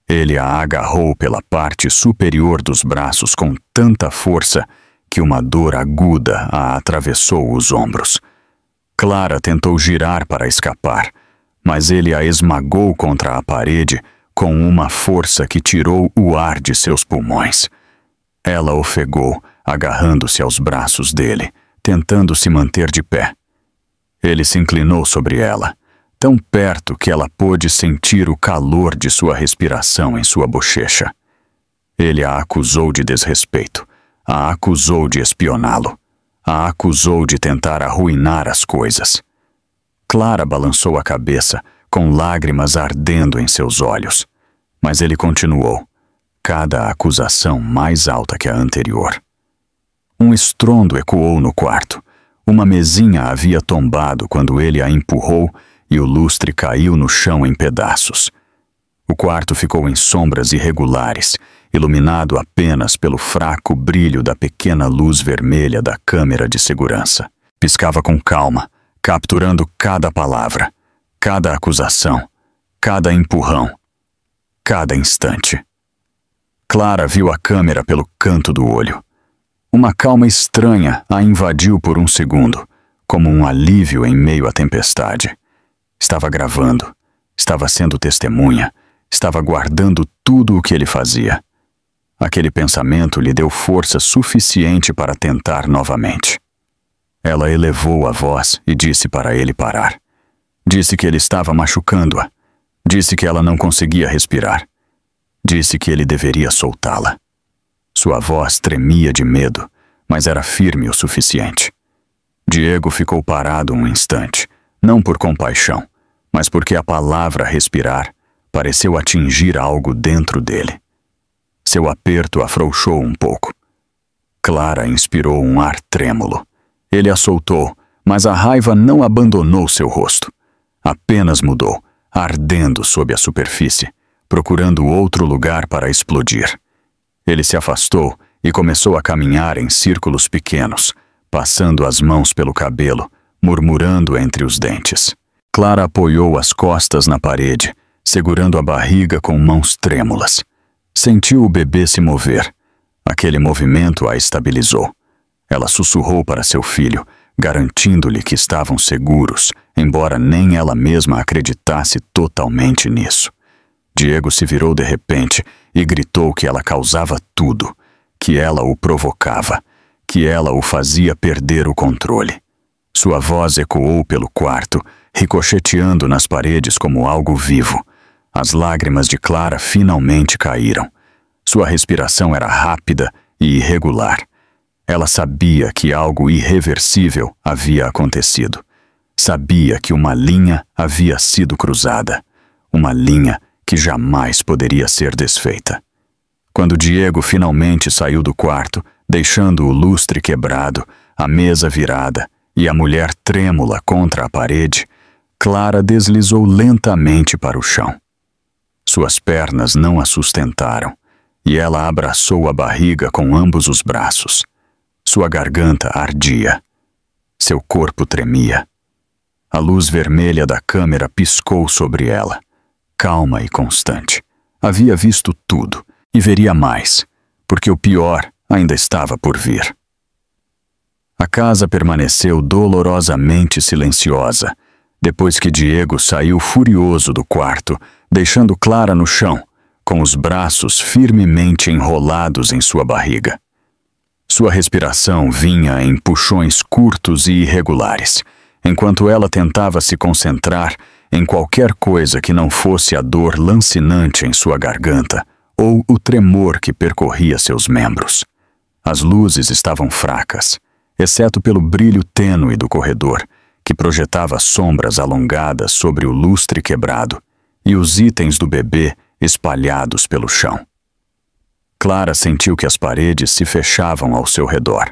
Ele a agarrou pela parte superior dos braços com tanta força que uma dor aguda a atravessou os ombros. Clara tentou girar para escapar, mas ele a esmagou contra a parede com uma força que tirou o ar de seus pulmões. Ela ofegou, agarrando-se aos braços dele, tentando se manter de pé. Ele se inclinou sobre ela, tão perto que ela pôde sentir o calor de sua respiração em sua bochecha. Ele a acusou de desrespeito, a acusou de espioná-lo, a acusou de tentar arruinar as coisas. Clara balançou a cabeça, com lágrimas ardendo em seus olhos, mas ele continuou, cada acusação mais alta que a anterior. Um estrondo ecoou no quarto. Uma mesinha havia tombado quando ele a empurrou e o lustre caiu no chão em pedaços. O quarto ficou em sombras irregulares, iluminado apenas pelo fraco brilho da pequena luz vermelha da câmera de segurança. Piscava com calma, capturando cada palavra, cada acusação, cada empurrão, cada instante. Clara viu a câmera pelo canto do olho. Uma calma estranha a invadiu por um segundo, como um alívio em meio à tempestade. Estava gravando, estava sendo testemunha, estava guardando tudo o que ele fazia. Aquele pensamento lhe deu força suficiente para tentar novamente. Ela elevou a voz e disse para ele parar. Disse que ele estava machucando-a. Disse que ela não conseguia respirar. Disse que ele deveria soltá-la. Sua voz tremia de medo, mas era firme o suficiente. Diego ficou parado um instante, não por compaixão, mas porque a palavra respirar pareceu atingir algo dentro dele. Seu aperto afrouxou um pouco. Clara inspirou um ar trêmulo. Ele a soltou, mas a raiva não abandonou seu rosto. Apenas mudou, ardendo sob a superfície, procurando outro lugar para explodir. Ele se afastou e começou a caminhar em círculos pequenos, passando as mãos pelo cabelo, murmurando entre os dentes. Clara apoiou as costas na parede, segurando a barriga com mãos trêmulas. Sentiu o bebê se mover. Aquele movimento a estabilizou. Ela sussurrou para seu filho, garantindo-lhe que estavam seguros, embora nem ela mesma acreditasse totalmente nisso. Diego se virou de repente e gritou que ela causava tudo, que ela o provocava, que ela o fazia perder o controle. Sua voz ecoou pelo quarto, ricocheteando nas paredes como algo vivo. As lágrimas de Clara finalmente caíram. Sua respiração era rápida e irregular. Ela sabia que algo irreversível havia acontecido. Sabia que uma linha havia sido cruzada. Uma linha que jamais poderia ser desfeita. Quando Diego finalmente saiu do quarto, deixando o lustre quebrado, a mesa virada e a mulher trêmula contra a parede, Clara deslizou lentamente para o chão. Suas pernas não a sustentaram, e ela abraçou a barriga com ambos os braços. Sua garganta ardia. Seu corpo tremia. A luz vermelha da câmera piscou sobre ela, calma e constante. Havia visto tudo, e veria mais, porque o pior ainda estava por vir. A casa permaneceu dolorosamente silenciosa, depois que Diego saiu furioso do quarto, deixando Clara no chão, com os braços firmemente enrolados em sua barriga. Sua respiração vinha em puxões curtos e irregulares, enquanto ela tentava se concentrar em qualquer coisa que não fosse a dor lancinante em sua garganta ou o tremor que percorria seus membros. As luzes estavam fracas, exceto pelo brilho tênue do corredor, que projetava sombras alongadas sobre o lustre quebrado e os itens do bebê espalhados pelo chão. Clara sentiu que as paredes se fechavam ao seu redor.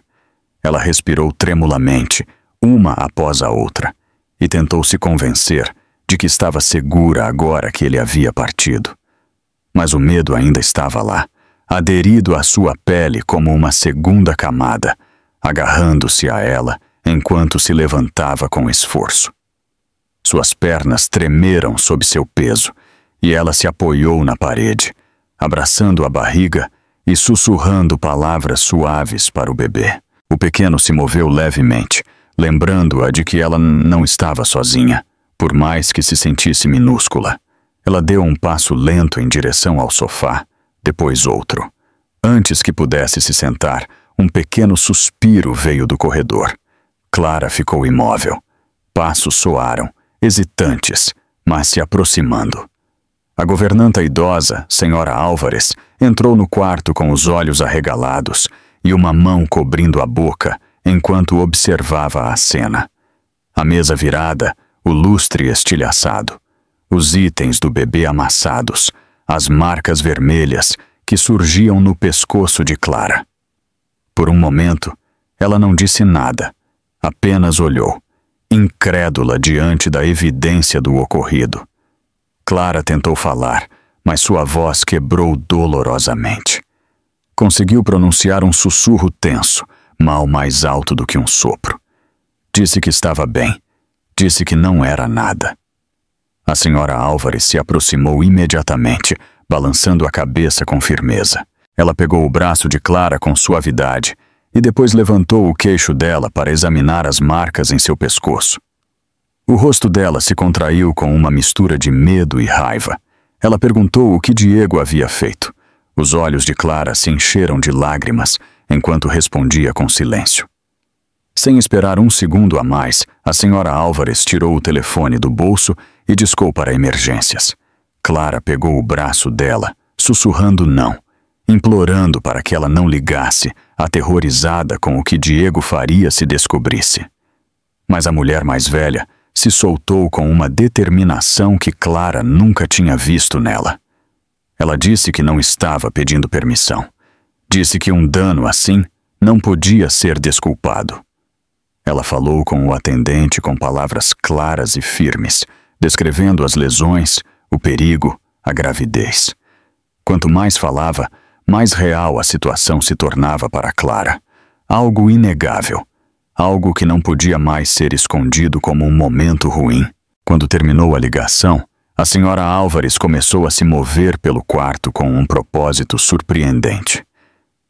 Ela respirou tremulamente, uma após a outra, e tentou se convencer de que estava segura agora que ele havia partido. Mas o medo ainda estava lá, aderido à sua pele como uma segunda camada, agarrando-se a ela enquanto se levantava com esforço. Suas pernas tremeram sob seu peso e ela se apoiou na parede, abraçando a barriga e sussurrando palavras suaves para o bebê. O pequeno se moveu levemente, lembrando-a de que ela não estava sozinha, por mais que se sentisse minúscula. Ela deu um passo lento em direção ao sofá, depois outro. Antes que pudesse se sentar, um pequeno suspiro veio do corredor. Clara ficou imóvel. Passos soaram, hesitantes, mas se aproximando. A governanta idosa, senhora Álvares, entrou no quarto com os olhos arregalados e uma mão cobrindo a boca enquanto observava a cena. A mesa virada, o lustre estilhaçado, os itens do bebê amassados, as marcas vermelhas que surgiam no pescoço de Clara. Por um momento, ela não disse nada, apenas olhou, incrédula diante da evidência do ocorrido. Clara tentou falar, mas sua voz quebrou dolorosamente. Conseguiu pronunciar um sussurro tenso, mal mais alto do que um sopro. Disse que estava bem. Disse que não era nada. A senhora Álvares se aproximou imediatamente, balançando a cabeça com firmeza. Ela pegou o braço de Clara com suavidade e depois levantou o queixo dela para examinar as marcas em seu pescoço. O rosto dela se contraiu com uma mistura de medo e raiva. Ela perguntou o que Diego havia feito. Os olhos de Clara se encheram de lágrimas enquanto respondia com silêncio. Sem esperar um segundo a mais, a senhora Álvares tirou o telefone do bolso e discou para emergências. Clara pegou o braço dela, sussurrando não, implorando para que ela não ligasse, aterrorizada com o que Diego faria se descobrisse. Mas a mulher mais velha se soltou com uma determinação que Clara nunca tinha visto nela. Ela disse que não estava pedindo permissão. Disse que um dano assim não podia ser desculpado. Ela falou com o atendente com palavras claras e firmes, descrevendo as lesões, o perigo, a gravidez. Quanto mais falava, mais real a situação se tornava para Clara. Algo inegável. Algo que não podia mais ser escondido como um momento ruim. Quando terminou a ligação, a senhora Álvares começou a se mover pelo quarto com um propósito surpreendente.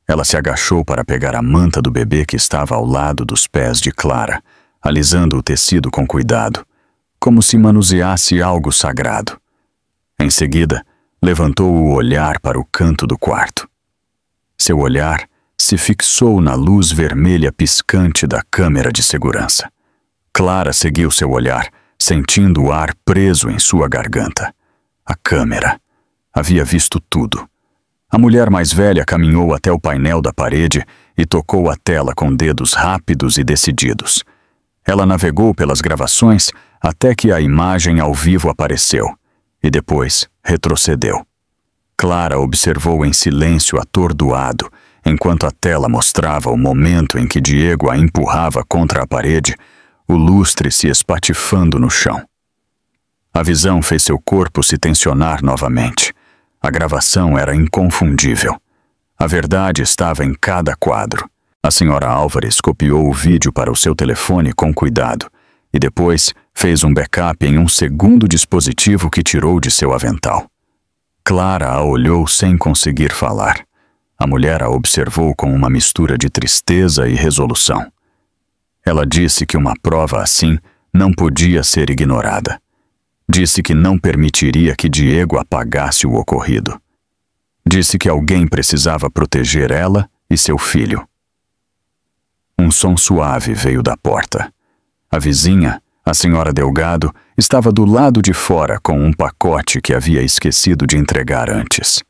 Ela se agachou para pegar a manta do bebê que estava ao lado dos pés de Clara, alisando o tecido com cuidado. como se manuseasse algo sagrado. Em seguida, levantou o olhar para o canto do quarto. Seu olhar se fixou na luz vermelha piscante da câmera de segurança. Clara seguiu seu olhar, sentindo o ar preso em sua garganta. A câmera havia visto tudo. A mulher mais velha caminhou até o painel da parede e tocou a tela com dedos rápidos e decididos. Ela navegou pelas gravações até que a imagem ao vivo apareceu, e depois retrocedeu. Clara observou em silêncio atordoado, enquanto a tela mostrava o momento em que Diego a empurrava contra a parede, o lustre se espatifando no chão. A visão fez seu corpo se tensionar novamente. A gravação era inconfundível. A verdade estava em cada quadro. A senhora Álvares copiou o vídeo para o seu telefone com cuidado e depois fez um backup em um segundo dispositivo que tirou de seu avental. Clara a olhou sem conseguir falar. A mulher a observou com uma mistura de tristeza e resolução. Ela disse que uma prova assim não podia ser ignorada. Disse que não permitiria que Diego apagasse o ocorrido. Disse que alguém precisava proteger ela e seu filho. Um som suave veio da porta. A vizinha, a senhora Delgado, estava do lado de fora com um pacote que havia esquecido de entregar antes.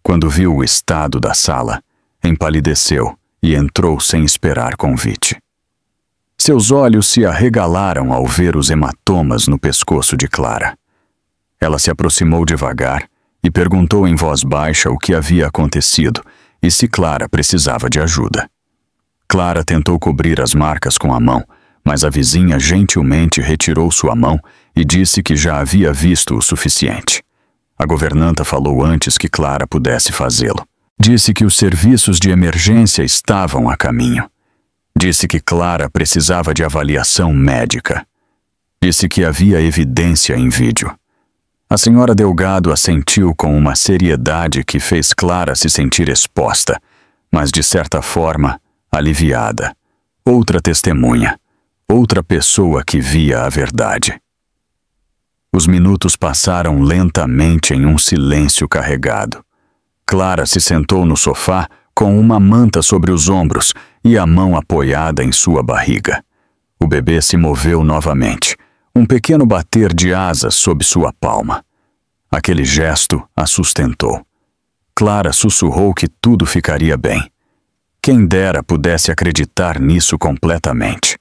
Quando viu o estado da sala, empalideceu e entrou sem esperar convite. Seus olhos se arregalaram ao ver os hematomas no pescoço de Clara. Ela se aproximou devagar e perguntou em voz baixa o que havia acontecido e se Clara precisava de ajuda. Clara tentou cobrir as marcas com a mão, mas a vizinha gentilmente retirou sua mão e disse que já havia visto o suficiente. A governanta falou antes que Clara pudesse fazê-lo. Disse que os serviços de emergência estavam a caminho. Disse que Clara precisava de avaliação médica. Disse que havia evidência em vídeo. A senhora Delgado assentiu com uma seriedade que fez Clara se sentir exposta, mas de certa forma aliviada. Outra testemunha. Outra pessoa que via a verdade. Os minutos passaram lentamente em um silêncio carregado. Clara se sentou no sofá com uma manta sobre os ombros e a mão apoiada em sua barriga. O bebê se moveu novamente, um pequeno bater de asas sob sua palma. Aquele gesto a sustentou. Clara sussurrou que tudo ficaria bem. Quem dera pudesse acreditar nisso completamente.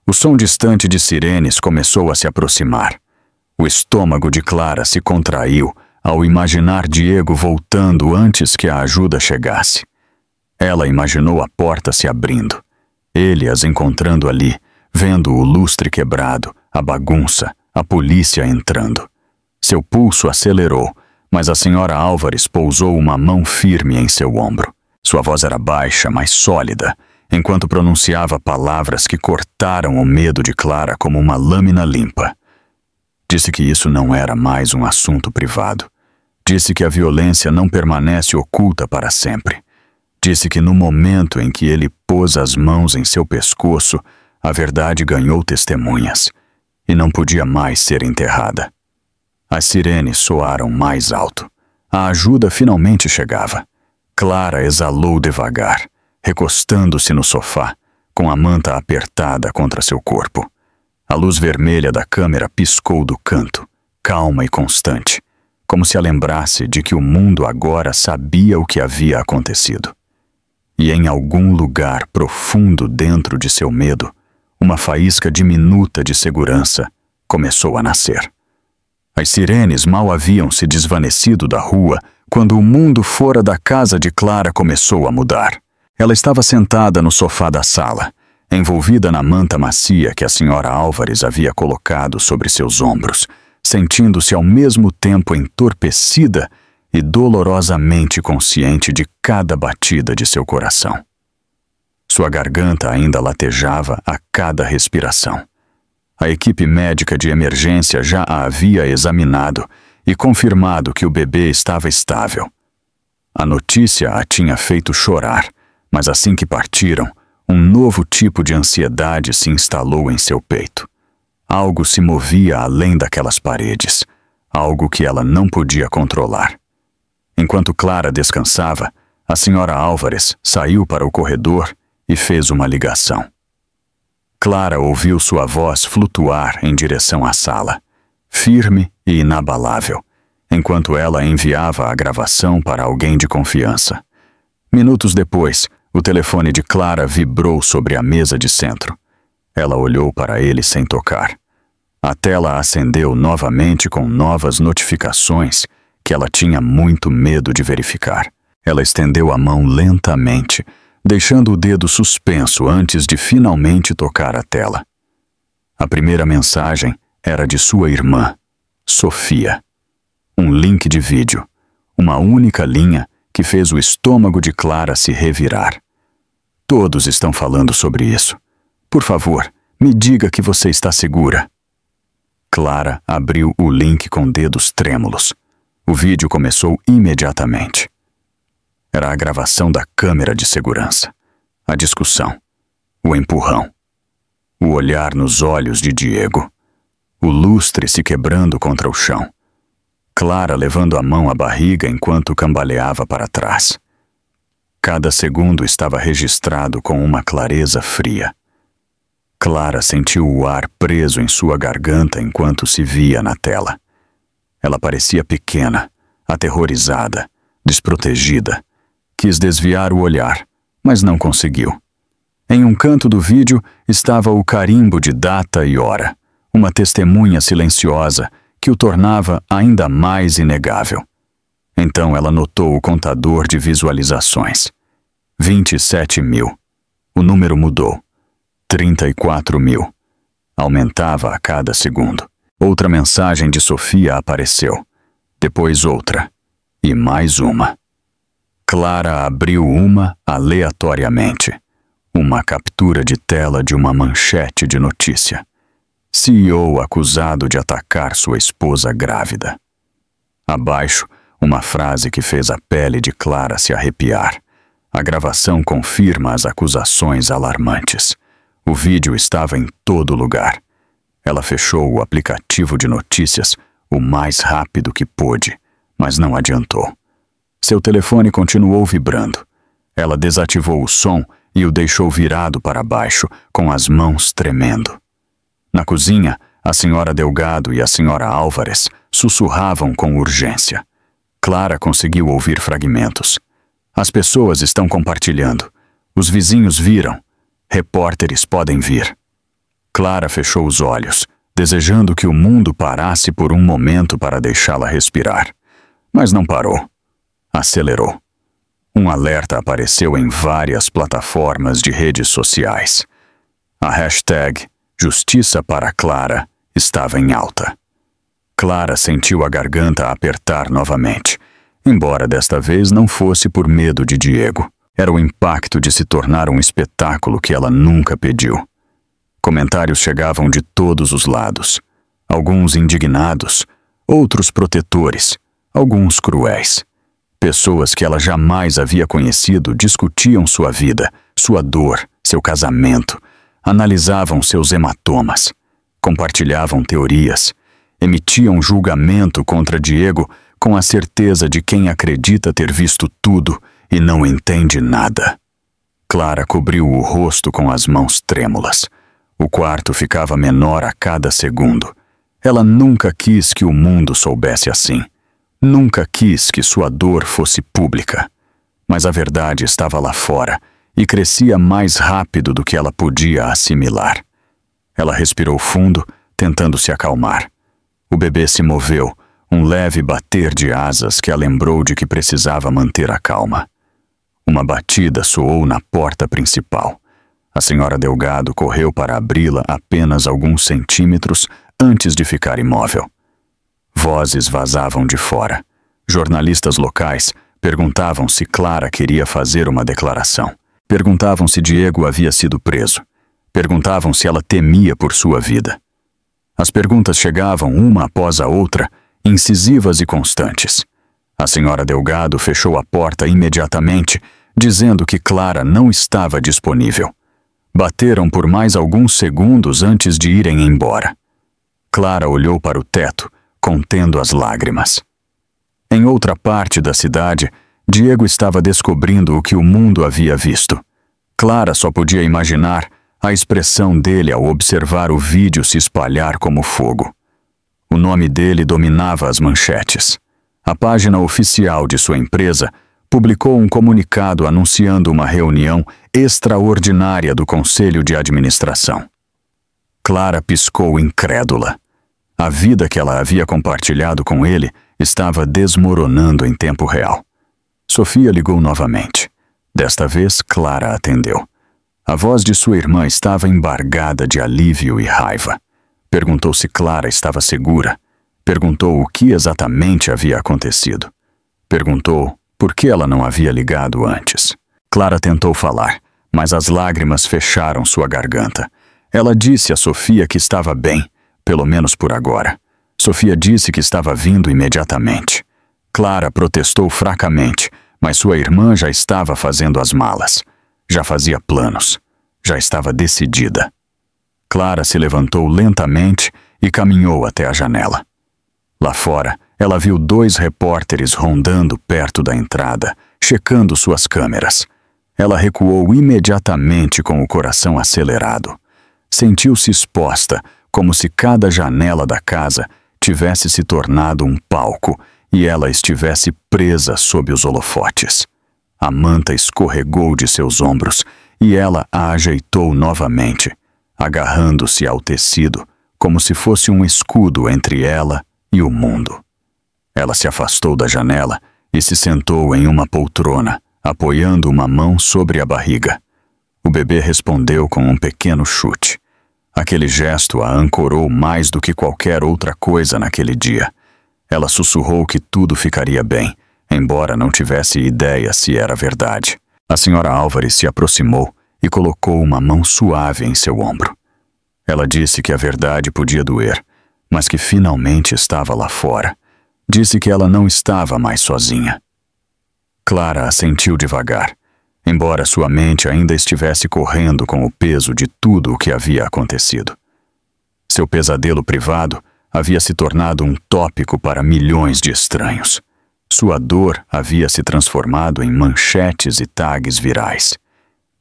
O som distante de sirenes começou a se aproximar. O estômago de Clara se contraiu ao imaginar Diego voltando antes que a ajuda chegasse. Ela imaginou a porta se abrindo. Ele as encontrando ali, vendo o lustre quebrado, a bagunça, a polícia entrando. Seu pulso acelerou, mas a senhora Álvares pousou uma mão firme em seu ombro. Sua voz era baixa, mas sólida, enquanto pronunciava palavras que cortaram o medo de Clara como uma lâmina limpa. Disse que isso não era mais um assunto privado. Disse que a violência não permanece oculta para sempre. Disse que no momento em que ele pôs as mãos em seu pescoço, a verdade ganhou testemunhas e não podia mais ser enterrada. As sirenes soaram mais alto. A ajuda finalmente chegava. Clara exalou devagar, recostando-se no sofá, com a manta apertada contra seu corpo. A luz vermelha da câmera piscou do canto, calma e constante, como se a lembrasse de que o mundo agora sabia o que havia acontecido. E em algum lugar profundo dentro de seu medo, uma faísca diminuta de segurança começou a nascer. As sirenes mal haviam se desvanecido da rua quando o mundo fora da casa de Clara começou a mudar. Ela estava sentada no sofá da sala, envolvida na manta macia que a senhora Álvares havia colocado sobre seus ombros, sentindo-se ao mesmo tempo entorpecida e dolorosamente consciente de cada batida de seu coração. Sua garganta ainda latejava a cada respiração. A equipe médica de emergência já a havia examinado e confirmado que o bebê estava estável. A notícia a tinha feito chorar, mas assim que partiram, um novo tipo de ansiedade se instalou em seu peito. Algo se movia além daquelas paredes, algo que ela não podia controlar. Enquanto Clara descansava, a senhora Álvares saiu para o corredor e fez uma ligação. Clara ouviu sua voz flutuar em direção à sala, firme e inabalável, enquanto ela enviava a gravação para alguém de confiança. Minutos depois, o telefone de Clara vibrou sobre a mesa de centro. Ela olhou para ele sem tocar. A tela acendeu novamente com novas notificações que ela tinha muito medo de verificar. Ela estendeu a mão lentamente, deixando o dedo suspenso antes de finalmente tocar a tela. A primeira mensagem era de sua irmã, Sofia. Um link de vídeo, uma única linha que fez o estômago de Clara se revirar. Todos estão falando sobre isso. Por favor, me diga que você está segura. Clara abriu o link com dedos trêmulos. O vídeo começou imediatamente. Era a gravação da câmera de segurança. A discussão. O empurrão. O olhar nos olhos de Diego. O lustre se quebrando contra o chão. Clara levando a mão à barriga enquanto cambaleava para trás. Cada segundo estava registrado com uma clareza fria. Clara sentiu o ar preso em sua garganta enquanto se via na tela. Ela parecia pequena, aterrorizada, desprotegida. Quis desviar o olhar, mas não conseguiu. Em um canto do vídeo estava o carimbo de data e hora, uma testemunha silenciosa que o tornava ainda mais inegável. Então ela notou o contador de visualizações. 27.000. O número mudou. 34.000. Aumentava a cada segundo. Outra mensagem de Sofia apareceu. Depois outra. E mais uma. Clara abriu uma aleatoriamente. Uma captura de tela de uma manchete de notícia. CEO acusado de atacar sua esposa grávida. Abaixo, uma frase que fez a pele de Clara se arrepiar. A gravação confirma as acusações alarmantes. O vídeo estava em todo lugar. Ela fechou o aplicativo de notícias o mais rápido que pôde, mas não adiantou. Seu telefone continuou vibrando. Ela desativou o som e o deixou virado para baixo, com as mãos tremendo. Na cozinha, a senhora Delgado e a senhora Álvares sussurravam com urgência. Clara conseguiu ouvir fragmentos. As pessoas estão compartilhando. Os vizinhos viram. Repórteres podem vir. Clara fechou os olhos, desejando que o mundo parasse por um momento para deixá-la respirar. Mas não parou. Acelerou. Um alerta apareceu em várias plataformas de redes sociais. A hashtag Justiça para Clara estava em alta. Clara sentiu a garganta apertar novamente, embora desta vez não fosse por medo de Diego. Era o impacto de se tornar um espetáculo que ela nunca pediu. Comentários chegavam de todos os lados. Alguns indignados, outros protetores, alguns cruéis. Pessoas que ela jamais havia conhecido discutiam sua vida, sua dor, seu casamento, analisavam seus hematomas, compartilhavam teorias, emitiam julgamento contra Diego com a certeza de quem acredita ter visto tudo e não entende nada. Clara cobriu o rosto com as mãos trêmulas. O quarto ficava menor a cada segundo. Ela nunca quis que o mundo soubesse assim. Nunca quis que sua dor fosse pública. Mas a verdade estava lá fora e crescia mais rápido do que ela podia assimilar. Ela respirou fundo, tentando se acalmar. O bebê se moveu, um leve bater de asas que a lembrou de que precisava manter a calma. Uma batida soou na porta principal. A senhora Delgado correu para abri-la apenas alguns centímetros antes de ficar imóvel. Vozes vazavam de fora. Jornalistas locais perguntavam se Clara queria fazer uma declaração. Perguntavam se Diego havia sido preso. Perguntavam se ela temia por sua vida. As perguntas chegavam uma após a outra, incisivas e constantes. A senhora Delgado fechou a porta imediatamente, dizendo que Clara não estava disponível. Bateram por mais alguns segundos antes de irem embora. Clara olhou para o teto, contendo as lágrimas. Em outra parte da cidade, Diego estava descobrindo o que o mundo havia visto. Clara só podia imaginar a expressão dele ao observar o vídeo se espalhar como fogo. O nome dele dominava as manchetes. A página oficial de sua empresa publicou um comunicado anunciando uma reunião extraordinária do Conselho de Administração. Clara piscou incrédula. A vida que ela havia compartilhado com ele estava desmoronando em tempo real. Sofia ligou novamente. Desta vez, Clara atendeu. A voz de sua irmã estava embargada de alívio e raiva. Perguntou se Clara estava segura. Perguntou o que exatamente havia acontecido. Perguntou por que ela não havia ligado antes. Clara tentou falar, mas as lágrimas fecharam sua garganta. Ela disse a Sofia que estava bem, pelo menos por agora. Sofia disse que estava vindo imediatamente. Clara protestou fracamente, mas sua irmã já estava fazendo as malas. Já fazia planos. Já estava decidida. Clara se levantou lentamente e caminhou até a janela. Lá fora, ela viu 2 repórteres rondando perto da entrada, checando suas câmeras. Ela recuou imediatamente com o coração acelerado. Sentiu-se exposta, como se cada janela da casa tivesse se tornado um palco e ela estivesse presa sob os holofotes. A manta escorregou de seus ombros e ela a ajeitou novamente, agarrando-se ao tecido como se fosse um escudo entre ela e o mundo. Ela se afastou da janela e se sentou em uma poltrona, apoiando uma mão sobre a barriga. O bebê respondeu com um pequeno chute. Aquele gesto a ancorou mais do que qualquer outra coisa naquele dia. Ela sussurrou que tudo ficaria bem, embora não tivesse ideia se era verdade. A senhora Álvares se aproximou e colocou uma mão suave em seu ombro. Ela disse que a verdade podia doer, mas que finalmente estava lá fora. Disse que ela não estava mais sozinha. Clara assentiu devagar, embora sua mente ainda estivesse correndo com o peso de tudo o que havia acontecido. Seu pesadelo privado havia se tornado um tópico para milhões de estranhos. Sua dor havia se transformado em manchetes e tags virais.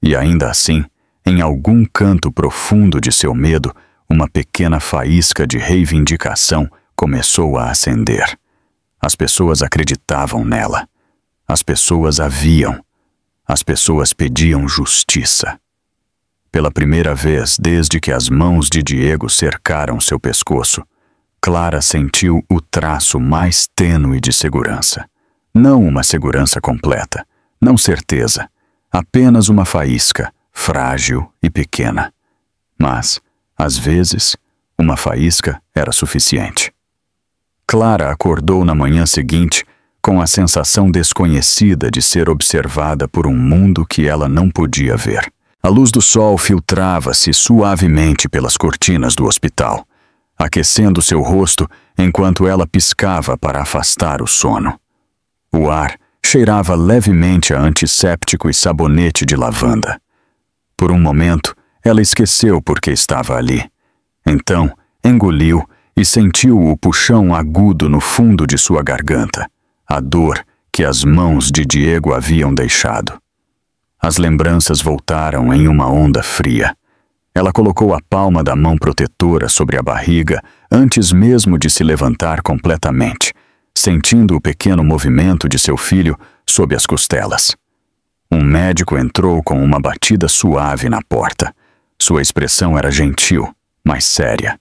E ainda assim, em algum canto profundo de seu medo, uma pequena faísca de reivindicação começou a acender. As pessoas acreditavam nela. As pessoas a viam. As pessoas pediam justiça. Pela primeira vez desde que as mãos de Diego cercaram seu pescoço, Clara sentiu o traço mais tênue de segurança. Não uma segurança completa, não certeza, apenas uma faísca, frágil e pequena. Mas, às vezes, uma faísca era suficiente. Clara acordou na manhã seguinte com a sensação desconhecida de ser observada por um mundo que ela não podia ver. A luz do sol filtrava-se suavemente pelas cortinas do hospital, aquecendo seu rosto enquanto ela piscava para afastar o sono. O ar cheirava levemente a antisséptico e sabonete de lavanda. Por um momento, ela esqueceu por que estava ali. Então, engoliu e sentiu o puxão agudo no fundo de sua garganta, a dor que as mãos de Diego haviam deixado. As lembranças voltaram em uma onda fria. Ela colocou a palma da mão protetora sobre a barriga antes mesmo de se levantar completamente, sentindo o pequeno movimento de seu filho sob as costelas. Um médico entrou com uma batida suave na porta. Sua expressão era gentil, mas séria.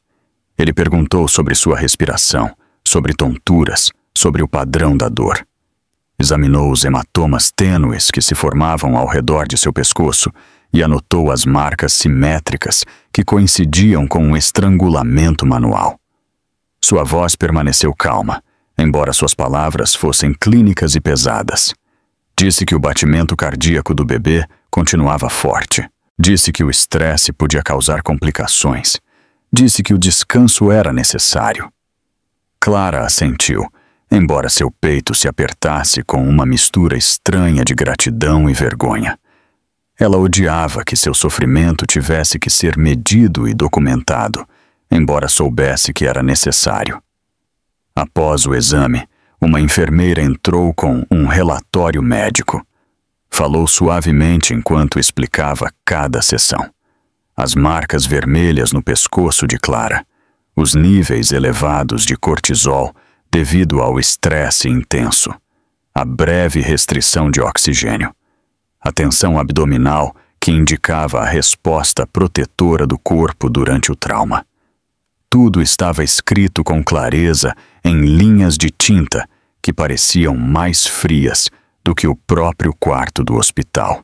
Ele perguntou sobre sua respiração, sobre tonturas, sobre o padrão da dor. Examinou os hematomas tênues que se formavam ao redor de seu pescoço e anotou as marcas simétricas que coincidiam com um estrangulamento manual. Sua voz permaneceu calma, embora suas palavras fossem clínicas e pesadas. Disse que o batimento cardíaco do bebê continuava forte. Disse que o estresse podia causar complicações. Disse que o descanso era necessário. Clara assentiu, embora seu peito se apertasse com uma mistura estranha de gratidão e vergonha. Ela odiava que seu sofrimento tivesse que ser medido e documentado, embora soubesse que era necessário. Após o exame, uma enfermeira entrou com um relatório médico. Falou suavemente enquanto explicava cada sessão. As marcas vermelhas no pescoço de Clara, os níveis elevados de cortisol devido ao estresse intenso, a breve restrição de oxigênio, a tensão abdominal que indicava a resposta protetora do corpo durante o trauma. Tudo estava escrito com clareza em linhas de tinta que pareciam mais frias do que o próprio quarto do hospital.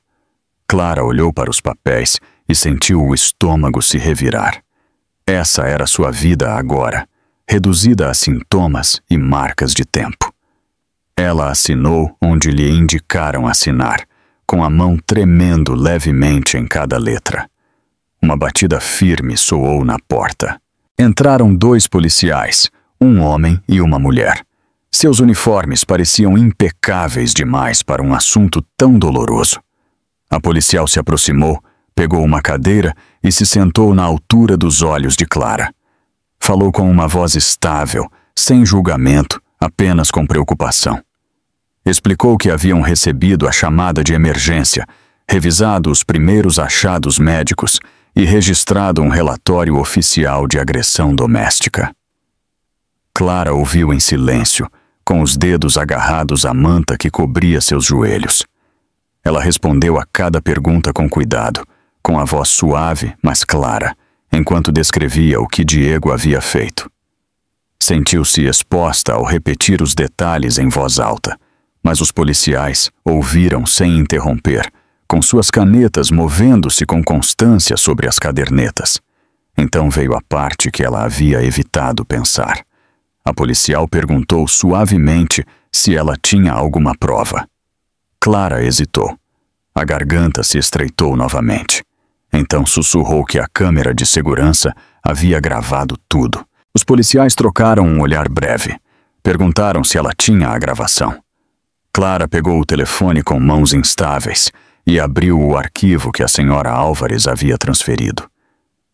Clara olhou para os papéis e sentiu o estômago se revirar. Essa era sua vida agora, reduzida a sintomas e marcas de tempo. Ela assinou onde lhe indicaram assinar, com a mão tremendo levemente em cada letra. Uma batida firme soou na porta. Entraram 2 policiais, um homem e uma mulher. Seus uniformes pareciam impecáveis demais para um assunto tão doloroso. A policial se aproximou, pegou uma cadeira e se sentou na altura dos olhos de Clara. Falou com uma voz estável, sem julgamento, apenas com preocupação. Explicou que haviam recebido a chamada de emergência, revisado os primeiros achados médicos e registrado um relatório oficial de agressão doméstica. Clara ouviu em silêncio, com os dedos agarrados à manta que cobria seus joelhos. Ela respondeu a cada pergunta com cuidado, com a voz suave, mas clara, enquanto descrevia o que Diego havia feito. Sentiu-se exposta ao repetir os detalhes em voz alta, mas os policiais ouviram sem interromper, com suas canetas movendo-se com constância sobre as cadernetas. Então veio a parte que ela havia evitado pensar. A policial perguntou suavemente se ela tinha alguma prova. Clara hesitou. A garganta se estreitou novamente. Então sussurrou que a câmera de segurança havia gravado tudo. Os policiais trocaram um olhar breve. Perguntaram se ela tinha a gravação. Clara pegou o telefone com mãos instáveis e abriu o arquivo que a senhora Álvares havia transferido.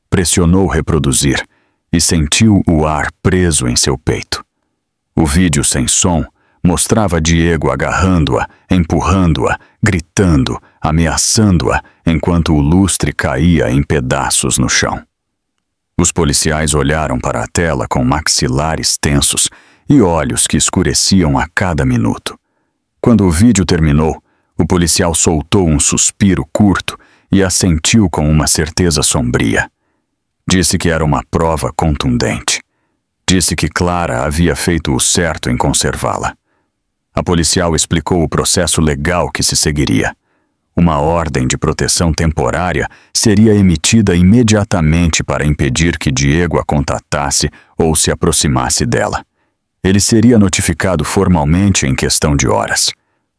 Pressionou reproduzir e sentiu o ar preso em seu peito. O vídeo sem som mostrava Diego agarrando-a, empurrando-a, gritando, ameaçando-a, enquanto o lustre caía em pedaços no chão. Os policiais olharam para a tela com maxilares tensos e olhos que escureciam a cada minuto. Quando o vídeo terminou, o policial soltou um suspiro curto e assentiu com uma certeza sombria. Disse que era uma prova contundente. Disse que Clara havia feito o certo em conservá-la. A policial explicou o processo legal que se seguiria. Uma ordem de proteção temporária seria emitida imediatamente para impedir que Diego a contatasse ou se aproximasse dela. Ele seria notificado formalmente em questão de horas.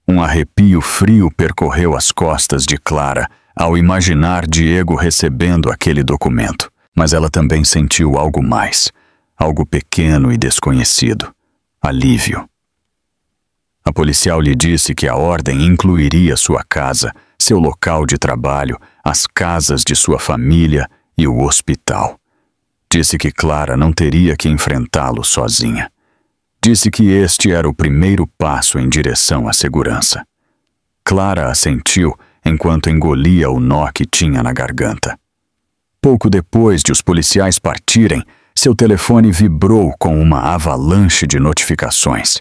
Um arrepio frio percorreu as costas de Clara ao imaginar Diego recebendo aquele documento. Mas ela também sentiu algo mais, algo pequeno e desconhecido: alívio. A policial lhe disse que a ordem incluiria sua casa, seu local de trabalho, as casas de sua família e o hospital. Disse que Clara não teria que enfrentá-lo sozinha. Disse que este era o primeiro passo em direção à segurança. Clara assentiu enquanto engolia o nó que tinha na garganta. Pouco depois de os policiais partirem, seu telefone vibrou com uma avalanche de notificações.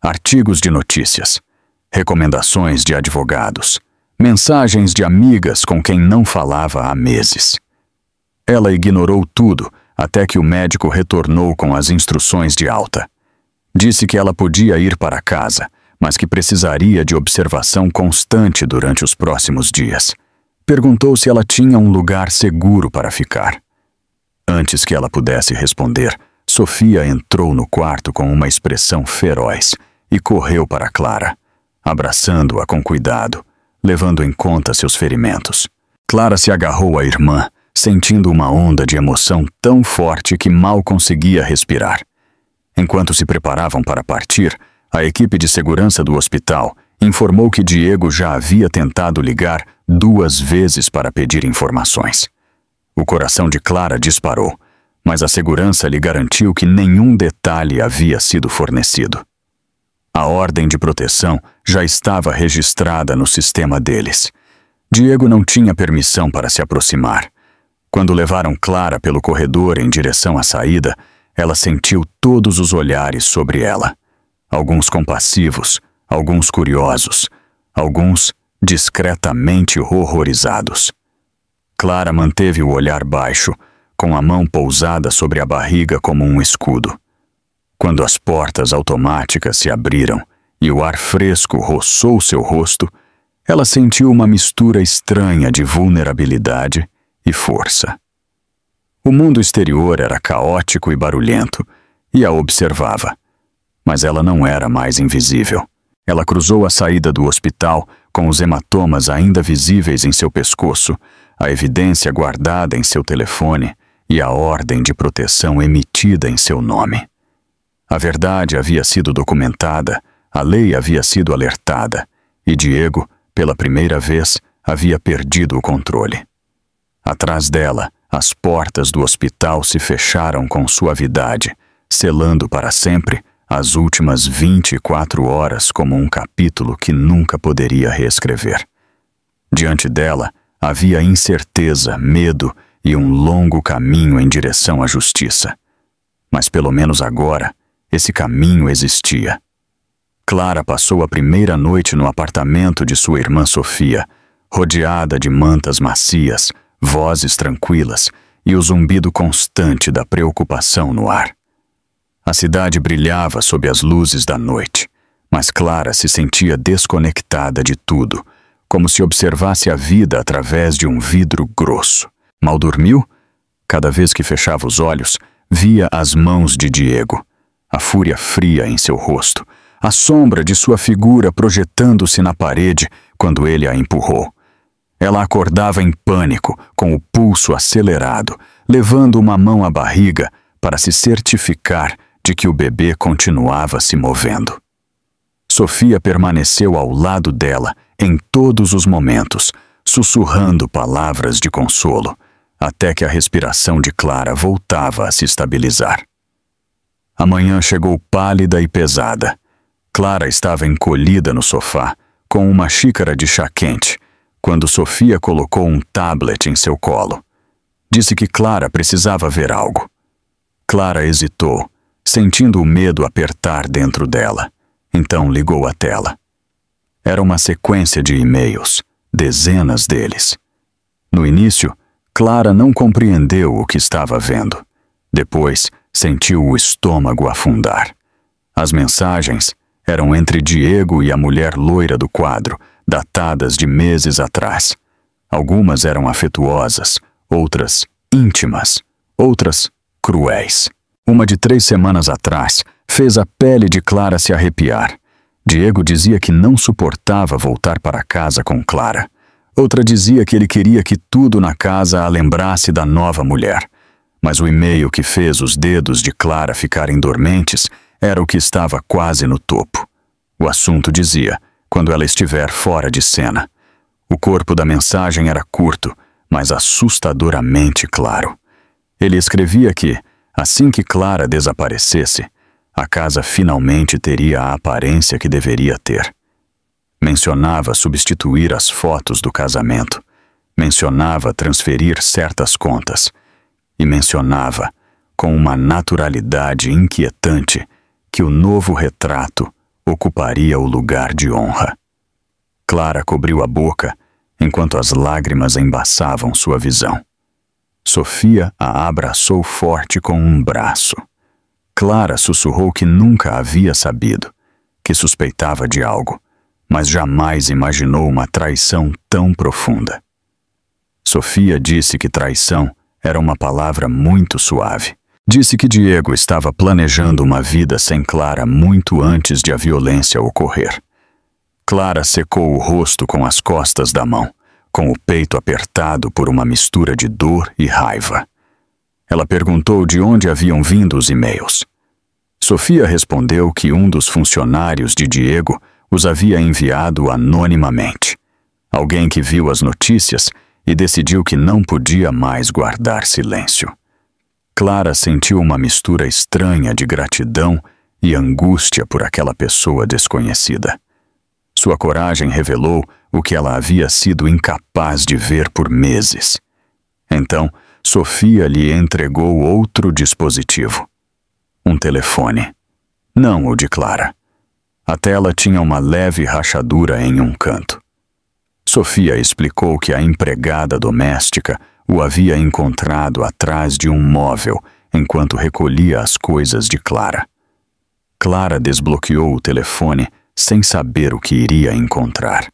Artigos de notícias, recomendações de advogados, mensagens de amigas com quem não falava há meses. Ela ignorou tudo até que o médico retornou com as instruções de alta. Disse que ela podia ir para casa, mas que precisaria de observação constante durante os próximos dias. Perguntou se ela tinha um lugar seguro para ficar. Antes que ela pudesse responder, Sofia entrou no quarto com uma expressão feroz e correu para Clara, abraçando-a com cuidado, levando em conta seus ferimentos. Clara se agarrou à irmã, sentindo uma onda de emoção tão forte que mal conseguia respirar. Enquanto se preparavam para partir, a equipe de segurança do hospital informou que Diego já havia tentado ligar 2 vezes para pedir informações. O coração de Clara disparou, mas a segurança lhe garantiu que nenhum detalhe havia sido fornecido. A ordem de proteção já estava registrada no sistema deles. Diego não tinha permissão para se aproximar. Quando levaram Clara pelo corredor em direção à saída, ela sentiu todos os olhares sobre ela. Alguns compassivos, alguns curiosos, alguns discretamente horrorizados. Clara manteve o olhar baixo, com a mão pousada sobre a barriga como um escudo. Quando as portas automáticas se abriram e o ar fresco roçou seu rosto, ela sentiu uma mistura estranha de vulnerabilidade e força. O mundo exterior era caótico e barulhento, e a observava. Mas ela não era mais invisível. Ela cruzou a saída do hospital com os hematomas ainda visíveis em seu pescoço, a evidência guardada em seu telefone e a ordem de proteção emitida em seu nome. A verdade havia sido documentada, a lei havia sido alertada, e Diego, pela primeira vez, havia perdido o controle. Atrás dela, as portas do hospital se fecharam com suavidade, selando para sempre as últimas 24 horas como um capítulo que nunca poderia reescrever. Diante dela, havia incerteza, medo e um longo caminho em direção à justiça. Mas pelo menos agora, esse caminho existia. Clara passou a primeira noite no apartamento de sua irmã Sofia, rodeada de mantas macias, vozes tranquilas e o zumbido constante da preocupação no ar. A cidade brilhava sob as luzes da noite, mas Clara se sentia desconectada de tudo, como se observasse a vida através de um vidro grosso. Mal dormiu? Cada vez que fechava os olhos, via as mãos de Diego, a fúria fria em seu rosto, a sombra de sua figura projetando-se na parede quando ele a empurrou. Ela acordava em pânico, com o pulso acelerado, levando uma mão à barriga para se certificar de que o bebê continuava se movendo. Sofia permaneceu ao lado dela em todos os momentos, sussurrando palavras de consolo, até que a respiração de Clara voltava a se estabilizar. A manhã chegou pálida e pesada. Clara estava encolhida no sofá, com uma xícara de chá quente, quando Sofia colocou um tablet em seu colo. Disse que Clara precisava ver algo. Clara hesitou, sentindo o medo apertar dentro dela. Então ligou a tela. Era uma sequência de e-mails, dezenas deles. No início, Clara não compreendeu o que estava vendo. Depois, sentiu o estômago afundar. As mensagens eram entre Diego e a mulher loira do quadro, datadas de meses atrás. Algumas eram afetuosas, outras íntimas, outras cruéis. Uma de 3 semanas atrás fez a pele de Clara se arrepiar. Diego dizia que não suportava voltar para casa com Clara. Outra dizia que ele queria que tudo na casa a lembrasse da nova mulher. Mas o e-mail que fez os dedos de Clara ficarem dormentes era o que estava quase no topo. O assunto dizia, quando ela estiver fora de cena. O corpo da mensagem era curto, mas assustadoramente claro. Ele escrevia que, assim que Clara desaparecesse, a casa finalmente teria a aparência que deveria ter. Mencionava substituir as fotos do casamento, mencionava transferir certas contas, e mencionava, com uma naturalidade inquietante, que o novo retrato ocuparia o lugar de honra. Clara cobriu a boca, enquanto as lágrimas embaçavam sua visão. Sofia a abraçou forte com um braço. Clara sussurrou que nunca havia sabido, que suspeitava de algo, mas jamais imaginou uma traição tão profunda. Sofia disse que traição era uma palavra muito suave. Disse que Diego estava planejando uma vida sem Clara muito antes de a violência ocorrer. Clara secou o rosto com as costas da mão, com o peito apertado por uma mistura de dor e raiva. Ela perguntou de onde haviam vindo os e-mails. Sofia respondeu que um dos funcionários de Diego os havia enviado anonimamente. Alguém que viu as notícias e decidiu que não podia mais guardar silêncio. Clara sentiu uma mistura estranha de gratidão e angústia por aquela pessoa desconhecida. Sua coragem revelou o que ela havia sido incapaz de ver por meses. Então, Sofia lhe entregou outro dispositivo. Um telefone. Não o de Clara. A tela tinha uma leve rachadura em um canto. Sofia explicou que a empregada doméstica o havia encontrado atrás de um móvel enquanto recolhia as coisas de Clara. Clara desbloqueou o telefone sem saber o que iria encontrar.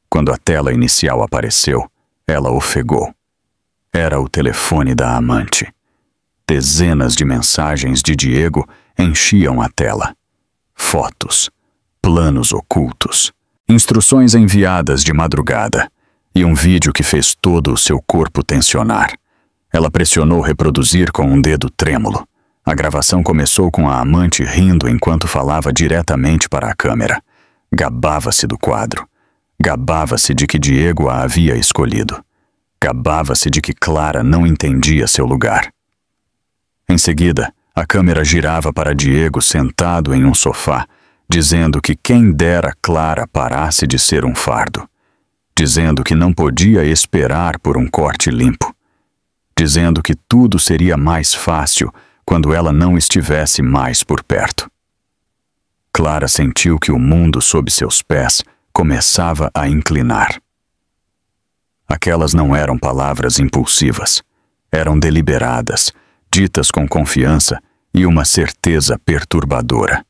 Quando a tela inicial apareceu, ela ofegou. Era o telefone da amante. Dezenas de mensagens de Diego enchiam a tela. Fotos, planos ocultos, instruções enviadas de madrugada e um vídeo que fez todo o seu corpo tensionar. Ela pressionou reproduzir com um dedo trêmulo. A gravação começou com a amante rindo enquanto falava diretamente para a câmera. Gabava-se do quadro. Gabava-se de que Diego a havia escolhido. Gabava-se de que Clara não entendia seu lugar. Em seguida, a câmera girava para Diego sentado em um sofá, dizendo que quem dera Clara parasse de ser um fardo. Dizendo que não podia esperar por um corte limpo. Dizendo que tudo seria mais fácil quando ela não estivesse mais por perto. Clara sentiu que o mundo sob seus pés começava a inclinar. Aquelas não eram palavras impulsivas. Eram deliberadas, ditas com confiança e uma certeza perturbadora.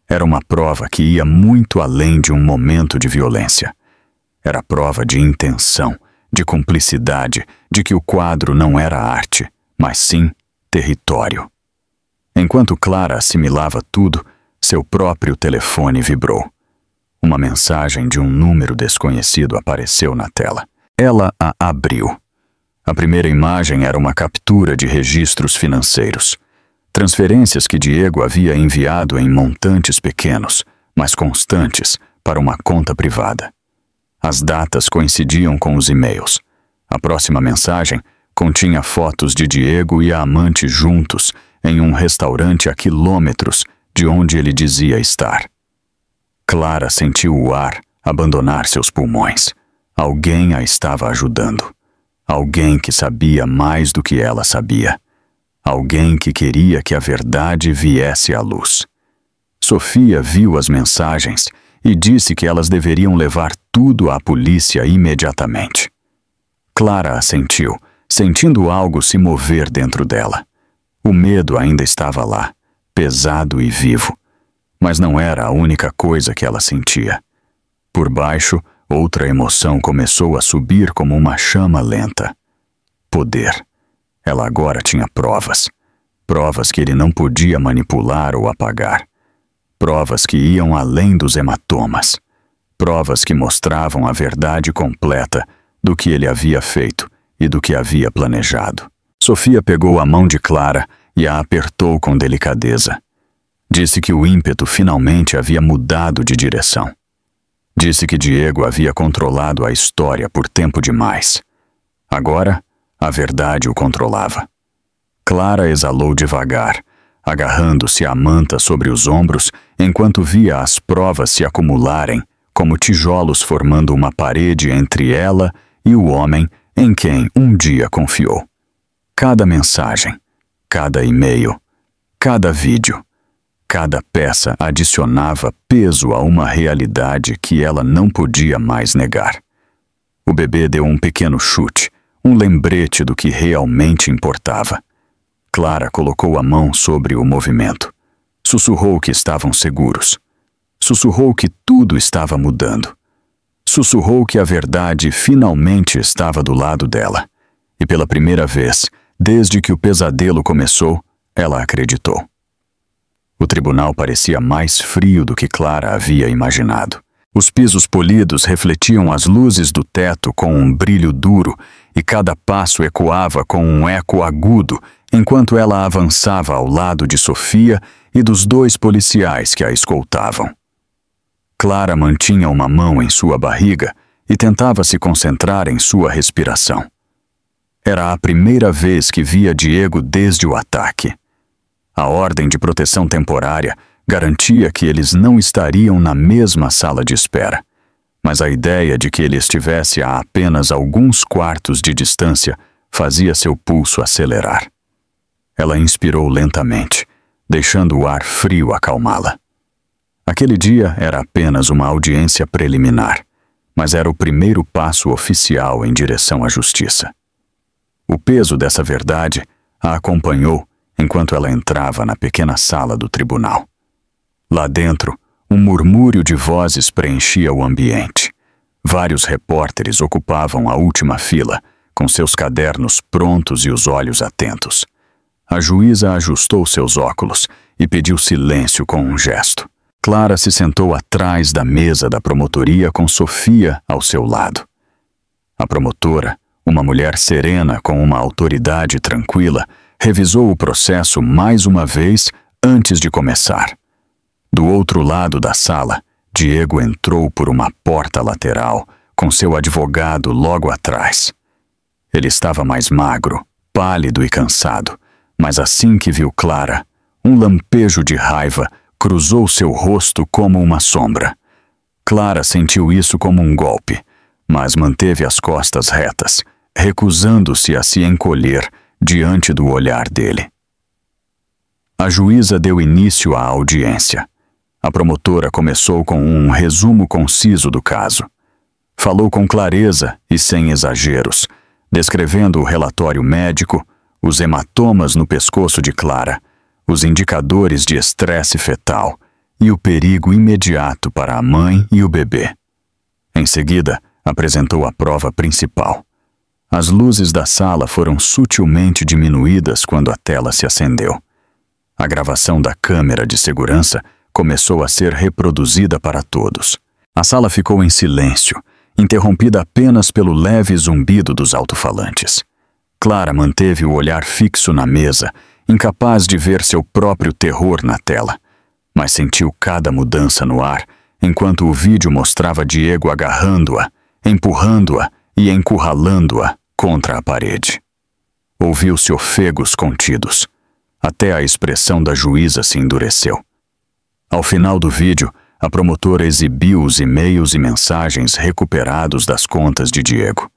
Era uma prova que ia muito além de um momento de violência. Era prova de intenção, de cumplicidade, de que o quadro não era arte, mas sim território. Enquanto Clara assimilava tudo, seu próprio telefone vibrou. Uma mensagem de um número desconhecido apareceu na tela. Ela a abriu. A primeira imagem era uma captura de registros financeiros. Transferências que Diego havia enviado em montantes pequenos, mas constantes, para uma conta privada. As datas coincidiam com os e-mails. A próxima mensagem continha fotos de Diego e a amante juntos em um restaurante a quilômetros de onde ele dizia estar. Clara sentiu o ar abandonar seus pulmões. Alguém a estava ajudando. Alguém que sabia mais do que ela sabia. Alguém que queria que a verdade viesse à luz. Sofia viu as mensagens e disse que elas deveriam levar tudo à polícia imediatamente. Clara assentiu, sentindo algo se mover dentro dela. O medo ainda estava lá, pesado e vivo. Mas não era a única coisa que ela sentia. Por baixo, outra emoção começou a subir como uma chama lenta. Poder. Ela agora tinha provas. Provas que ele não podia manipular ou apagar. Provas que iam além dos hematomas. Provas que mostravam a verdade completa do que ele havia feito e do que havia planejado. Sofia pegou a mão de Clara e a apertou com delicadeza. Disse que o ímpeto finalmente havia mudado de direção. Disse que Diego havia controlado a história por tempo demais. Agora, a verdade o controlava. Clara exalou devagar, agarrando-se à manta sobre os ombros enquanto via as provas se acumularem como tijolos formando uma parede entre ela e o homem em quem um dia confiou. Cada mensagem, cada e-mail, cada vídeo, cada peça adicionava peso a uma realidade que ela não podia mais negar. O bebê deu um pequeno chute, um lembrete do que realmente importava. Clara colocou a mão sobre o movimento. Sussurrou que estavam seguros. Sussurrou que tudo estava mudando. Sussurrou que a verdade finalmente estava do lado dela. E pela primeira vez, desde que o pesadelo começou, ela acreditou. O tribunal parecia mais frio do que Clara havia imaginado. Os pisos polidos refletiam as luzes do teto com um brilho duro e cada passo ecoava com um eco agudo enquanto ela avançava ao lado de Sofia e dos dois policiais que a escoltavam. Clara mantinha uma mão em sua barriga e tentava se concentrar em sua respiração. Era a primeira vez que via Diego desde o ataque. A ordem de proteção temporária garantia que eles não estariam na mesma sala de espera, mas a ideia de que ele estivesse a apenas alguns quartos de distância fazia seu pulso acelerar. Ela inspirou lentamente, deixando o ar frio acalmá-la. Aquele dia era apenas uma audiência preliminar, mas era o primeiro passo oficial em direção à justiça. O peso dessa verdade a acompanhou enquanto ela entrava na pequena sala do tribunal. Lá dentro, um murmúrio de vozes preenchia o ambiente. Vários repórteres ocupavam a última fila, com seus cadernos prontos e os olhos atentos. A juíza ajustou seus óculos e pediu silêncio com um gesto. Clara se sentou atrás da mesa da promotoria com Sofia ao seu lado. A promotora, uma mulher serena com uma autoridade tranquila, revisou o processo mais uma vez antes de começar. Do outro lado da sala, Diego entrou por uma porta lateral, com seu advogado logo atrás. Ele estava mais magro, pálido e cansado, mas assim que viu Clara, um lampejo de raiva cruzou seu rosto como uma sombra. Clara sentiu isso como um golpe, mas manteve as costas retas, recusando-se a se encolher diante do olhar dele. A juíza deu início à audiência. A promotora começou com um resumo conciso do caso. Falou com clareza e sem exageros, descrevendo o relatório médico, os hematomas no pescoço de Clara, os indicadores de estresse fetal e o perigo imediato para a mãe e o bebê. Em seguida, apresentou a prova principal. As luzes da sala foram sutilmente diminuídas quando a tela se acendeu. A gravação da câmera de segurança começou a ser reproduzida para todos. A sala ficou em silêncio, interrompida apenas pelo leve zumbido dos alto-falantes. Clara manteve o olhar fixo na mesa, incapaz de ver seu próprio terror na tela, mas sentiu cada mudança no ar, enquanto o vídeo mostrava Diego agarrando-a, empurrando-a e encurralando-a contra a parede. Ouviu-se ofegos contidos. Até a expressão da juíza se endureceu. Ao final do vídeo, a promotora exibiu os e-mails e mensagens recuperados das contas de Diego.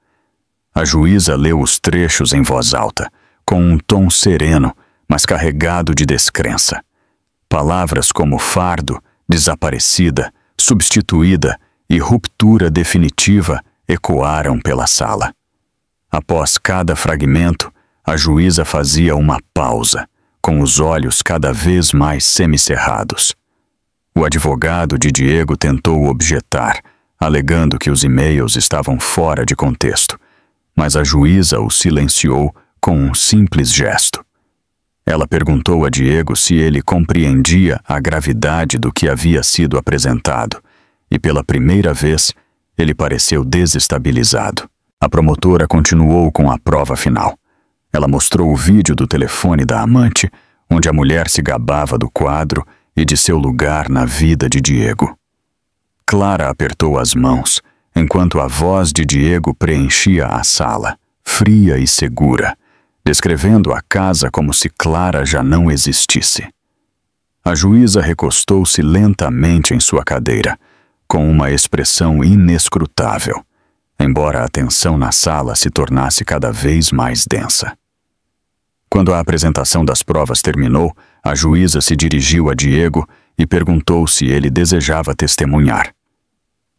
A juíza leu os trechos em voz alta, com um tom sereno, mas carregado de descrença. Palavras como fardo, desaparecida, substituída e ruptura definitiva ecoaram pela sala. Após cada fragmento, a juíza fazia uma pausa, com os olhos cada vez mais semicerrados. O advogado de Diego tentou objetar, alegando que os e-mails estavam fora de contexto, mas a juíza o silenciou com um simples gesto. Ela perguntou a Diego se ele compreendia a gravidade do que havia sido apresentado, e pela primeira vez, ele pareceu desestabilizado. A promotora continuou com a prova final. Ela mostrou o vídeo do telefone da amante, onde a mulher se gabava do quadro e de seu lugar na vida de Diego. Clara apertou as mãos, enquanto a voz de Diego preenchia a sala, fria e segura, descrevendo a casa como se Clara já não existisse. A juíza recostou-se lentamente em sua cadeira, com uma expressão inescrutável, embora a tensão na sala se tornasse cada vez mais densa. Quando a apresentação das provas terminou, a juíza se dirigiu a Diego e perguntou se ele desejava testemunhar.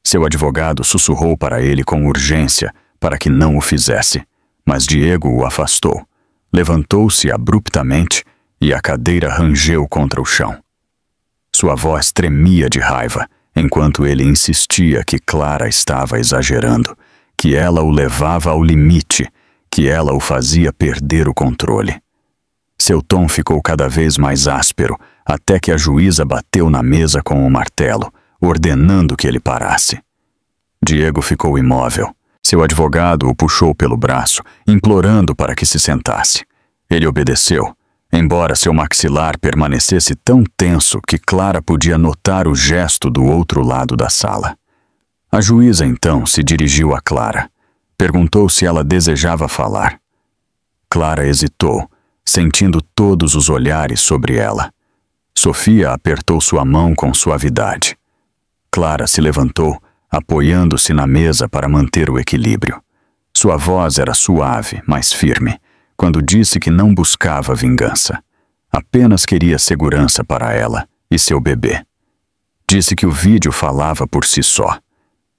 Seu advogado sussurrou para ele com urgência para que não o fizesse, mas Diego o afastou. Levantou-se abruptamente e a cadeira rangeu contra o chão. Sua voz tremia de raiva, enquanto ele insistia que Clara estava exagerando, que ela o levava ao limite, que ela o fazia perder o controle. Seu tom ficou cada vez mais áspero, até que a juíza bateu na mesa com o martelo, ordenando que ele parasse. Diego ficou imóvel. Seu advogado o puxou pelo braço, implorando para que se sentasse. Ele obedeceu, embora seu maxilar permanecesse tão tenso que Clara podia notar o gesto do outro lado da sala. A juíza então se dirigiu a Clara. Perguntou se ela desejava falar. Clara hesitou, sentindo todos os olhares sobre ela. Sofia apertou sua mão com suavidade. Clara se levantou, apoiando-se na mesa para manter o equilíbrio. Sua voz era suave, mas firme, quando disse que não buscava vingança. Apenas queria segurança para ela e seu bebê. Disse que o vídeo falava por si só.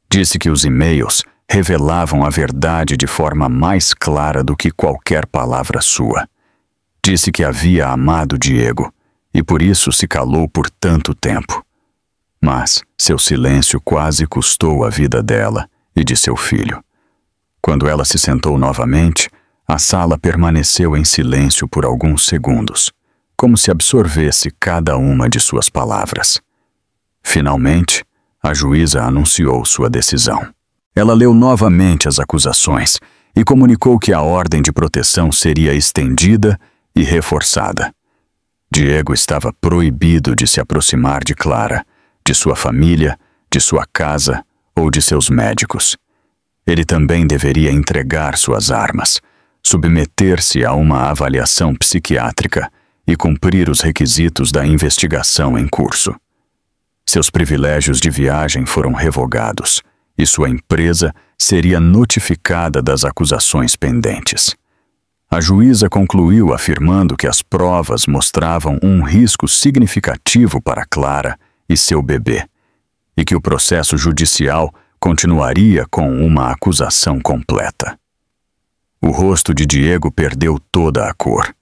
Disse que os e-mails revelavam a verdade de forma mais clara do que qualquer palavra sua. Disse que havia amado Diego e por isso se calou por tanto tempo. Mas seu silêncio quase custou a vida dela e de seu filho. Quando ela se sentou novamente, a sala permaneceu em silêncio por alguns segundos, como se absorvesse cada uma de suas palavras. Finalmente, a juíza anunciou sua decisão. Ela leu novamente as acusações e comunicou que a ordem de proteção seria estendida e reforçada. Diego estava proibido de se aproximar de Clara, de sua família, de sua casa ou de seus médicos. Ele também deveria entregar suas armas, submeter-se a uma avaliação psiquiátrica e cumprir os requisitos da investigação em curso. Seus privilégios de viagem foram revogados e sua empresa seria notificada das acusações pendentes. A juíza concluiu afirmando que as provas mostravam um risco significativo para Clara e seu bebê, e que o processo judicial continuaria com uma acusação completa. O rosto de Diego perdeu toda a cor.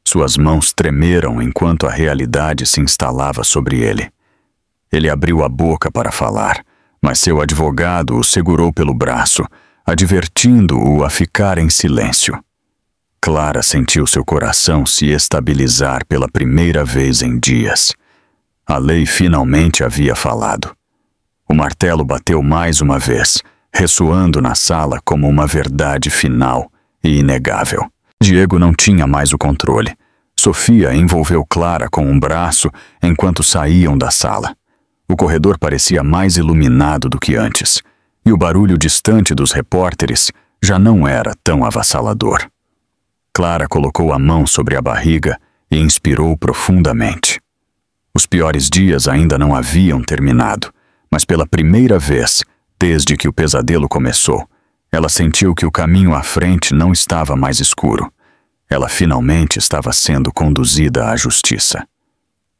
Suas mãos tremeram enquanto a realidade se instalava sobre ele. Ele abriu a boca para falar, mas seu advogado o segurou pelo braço, advertindo-o a ficar em silêncio. Clara sentiu seu coração se estabilizar pela primeira vez em dias. A lei finalmente havia falado. O martelo bateu mais uma vez, ressoando na sala como uma verdade final e inegável. Diego não tinha mais o controle. Sofia envolveu Clara com um braço enquanto saíam da sala. O corredor parecia mais iluminado do que antes, e o barulho distante dos repórteres já não era tão avassalador. Clara colocou a mão sobre a barriga e inspirou profundamente. Os piores dias ainda não haviam terminado, mas pela primeira vez, desde que o pesadelo começou, ela sentiu que o caminho à frente não estava mais escuro. Ela finalmente estava sendo conduzida à justiça.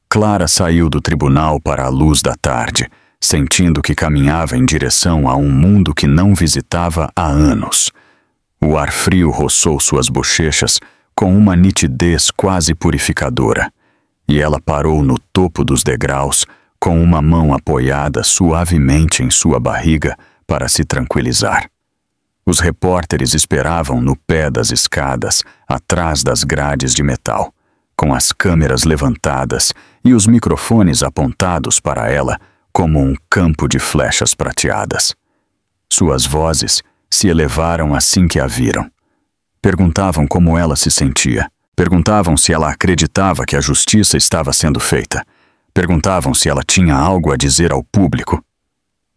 Clara saiu do tribunal para a luz da tarde, sentindo que caminhava em direção a um mundo que não visitava há anos. O ar frio roçou suas bochechas com uma nitidez quase purificadora, e ela parou no topo dos degraus com uma mão apoiada suavemente em sua barriga para se tranquilizar. Os repórteres esperavam no pé das escadas, atrás das grades de metal, com as câmeras levantadas e os microfones apontados para ela como um campo de flechas prateadas. Suas vozes se elevaram assim que a viram. Perguntavam como ela se sentia. Perguntavam se ela acreditava que a justiça estava sendo feita. Perguntavam se ela tinha algo a dizer ao público.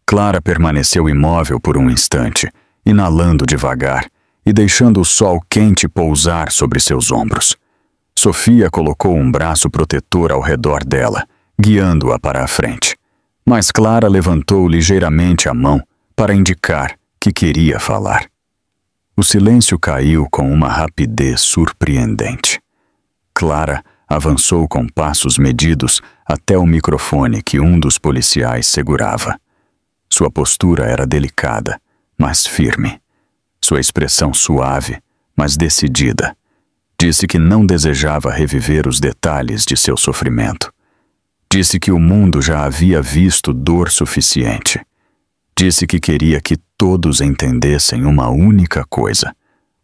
Clara permaneceu imóvel por um instante, inalando devagar e deixando o sol quente pousar sobre seus ombros. Sofia colocou um braço protetor ao redor dela, guiando-a para a frente. Mas Clara levantou ligeiramente a mão para indicar que queria falar. O silêncio caiu com uma rapidez surpreendente. Clara avançou com passos medidos até o microfone que um dos policiais segurava. Sua postura era delicada, mas firme. Sua expressão suave, mas decidida. Disse que não desejava reviver os detalhes de seu sofrimento. Disse que o mundo já havia visto dor suficiente. Disse que queria que todos entendessem uma única coisa.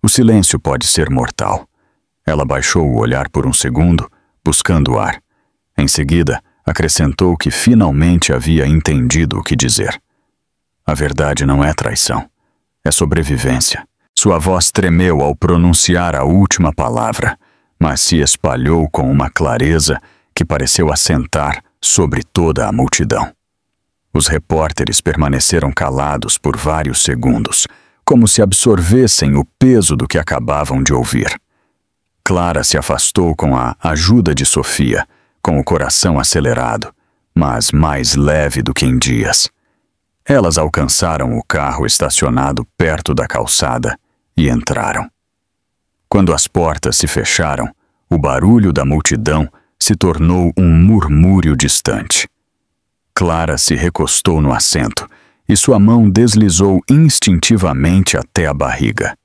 O silêncio pode ser mortal. Ela baixou o olhar por um segundo, buscando ar. Em seguida, acrescentou que finalmente havia entendido o que dizer. A verdade não é traição. É sobrevivência. Sua voz tremeu ao pronunciar a última palavra, mas se espalhou com uma clareza que pareceu assentar sobre toda a multidão. Os repórteres permaneceram calados por vários segundos, como se absorvessem o peso do que acabavam de ouvir. Clara se afastou com a ajuda de Sofia, com o coração acelerado, mas mais leve do que em dias. Elas alcançaram o carro estacionado perto da calçada e entraram. Quando as portas se fecharam, o barulho da multidão se tornou um murmúrio distante. Clara se recostou no assento e sua mão deslizou instintivamente até a barriga.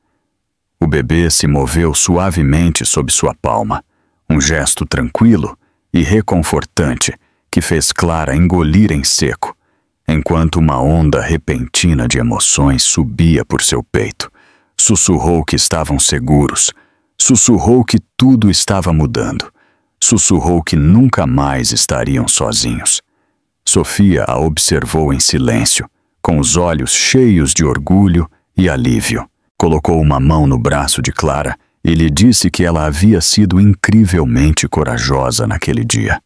O bebê se moveu suavemente sob sua palma, um gesto tranquilo e reconfortante que fez Clara engolir em seco, enquanto uma onda repentina de emoções subia por seu peito. Sussurrou que estavam seguros, sussurrou que tudo estava mudando, sussurrou que nunca mais estariam sozinhos. Sofia a observou em silêncio, com os olhos cheios de orgulho e alívio. Colocou uma mão no braço de Clara e lhe disse que ela havia sido incrivelmente corajosa naquele dia.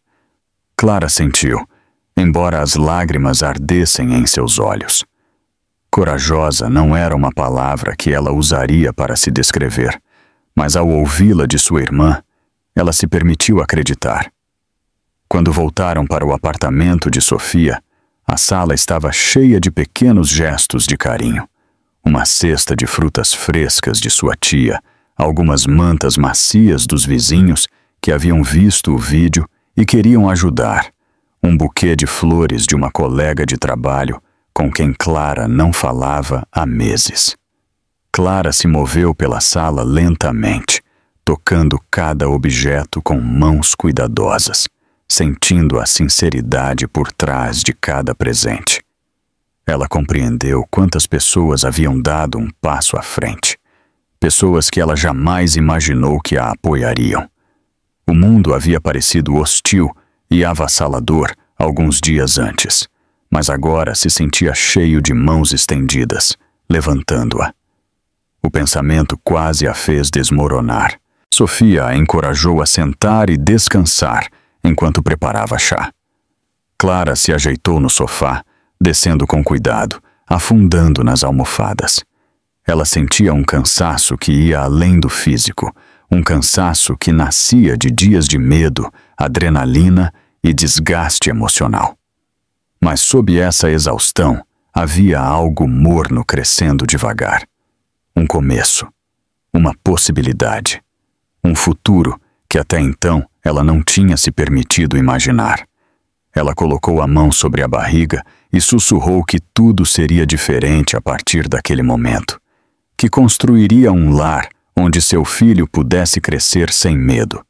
Clara sentiu, embora as lágrimas ardessem em seus olhos. Corajosa não era uma palavra que ela usaria para se descrever, mas ao ouvi-la de sua irmã, ela se permitiu acreditar. Quando voltaram para o apartamento de Sofia, a sala estava cheia de pequenos gestos de carinho. Uma cesta de frutas frescas de sua tia, algumas mantas macias dos vizinhos que haviam visto o vídeo e queriam ajudar, um buquê de flores de uma colega de trabalho com quem Clara não falava há meses. Clara se moveu pela sala lentamente, tocando cada objeto com mãos cuidadosas, sentindo a sinceridade por trás de cada presente. Ela compreendeu quantas pessoas haviam dado um passo à frente, pessoas que ela jamais imaginou que a apoiariam. O mundo havia parecido hostil e avassalador alguns dias antes, mas agora se sentia cheio de mãos estendidas, levantando-a. O pensamento quase a fez desmoronar. Sofia a encorajou a sentar e descansar enquanto preparava chá. Clara se ajeitou no sofá, descendo com cuidado, afundando nas almofadas. Ela sentia um cansaço que ia além do físico, um cansaço que nascia de dias de medo, adrenalina e desgaste emocional. Mas sob essa exaustão, havia algo morno crescendo devagar. Um começo, uma possibilidade, um futuro que até então ela não tinha se permitido imaginar. Ela colocou a mão sobre a barriga e sussurrou que tudo seria diferente a partir daquele momento, que construiria um lar onde seu filho pudesse crescer sem medo,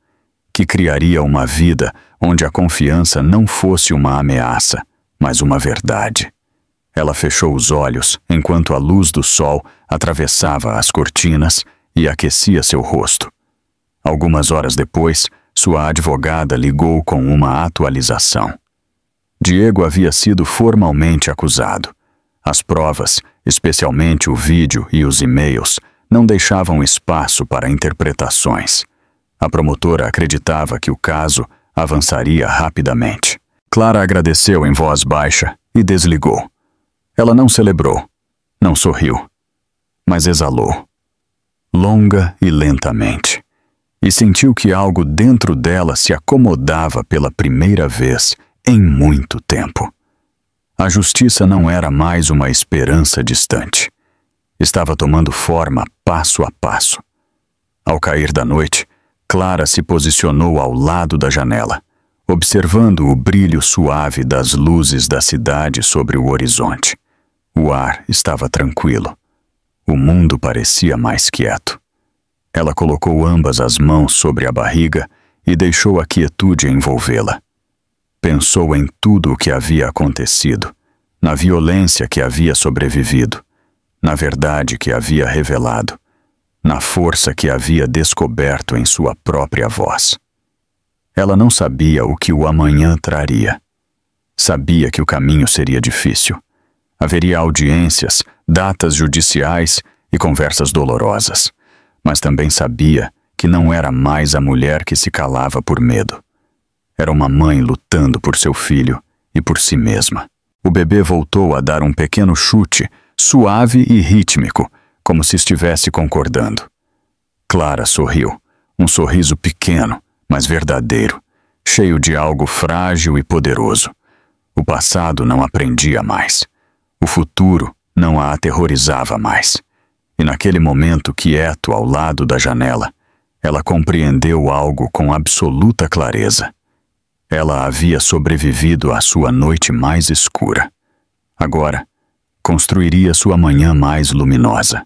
que criaria uma vida onde a confiança não fosse uma ameaça, mas uma verdade. Ela fechou os olhos enquanto a luz do sol atravessava as cortinas e aquecia seu rosto. Algumas horas depois, sua advogada ligou com uma atualização. Diego havia sido formalmente acusado. As provas, especialmente o vídeo e os e-mails, não deixavam espaço para interpretações. A promotora acreditava que o caso avançaria rapidamente. Clara agradeceu em voz baixa e desligou. Ela não celebrou, não sorriu, mas exalou, longa e lentamente, e sentiu que algo dentro dela se acomodava pela primeira vez em muito tempo. A justiça não era mais uma esperança distante. Estava tomando forma passo a passo. Ao cair da noite, Clara se posicionou ao lado da janela, observando o brilho suave das luzes da cidade sobre o horizonte. O ar estava tranquilo. O mundo parecia mais quieto. Ela colocou ambas as mãos sobre a barriga e deixou a quietude envolvê-la. Pensou em tudo o que havia acontecido, na violência que havia sobrevivido, na verdade que havia revelado, na força que havia descoberto em sua própria voz. Ela não sabia o que o amanhã traria. Sabia que o caminho seria difícil. Haveria audiências, datas judiciais e conversas dolorosas, mas também sabia que não era mais a mulher que se calava por medo. Era uma mãe lutando por seu filho e por si mesma. O bebê voltou a dar um pequeno chute, suave e rítmico, como se estivesse concordando. Clara sorriu, Um sorriso pequeno, mas verdadeiro, cheio de algo frágil e poderoso. O passado não a prendia mais. O futuro não a aterrorizava mais. E naquele momento quieto ao lado da janela, ela compreendeu algo com absoluta clareza. Ela havia sobrevivido à sua noite mais escura. Agora, construiria sua manhã mais luminosa.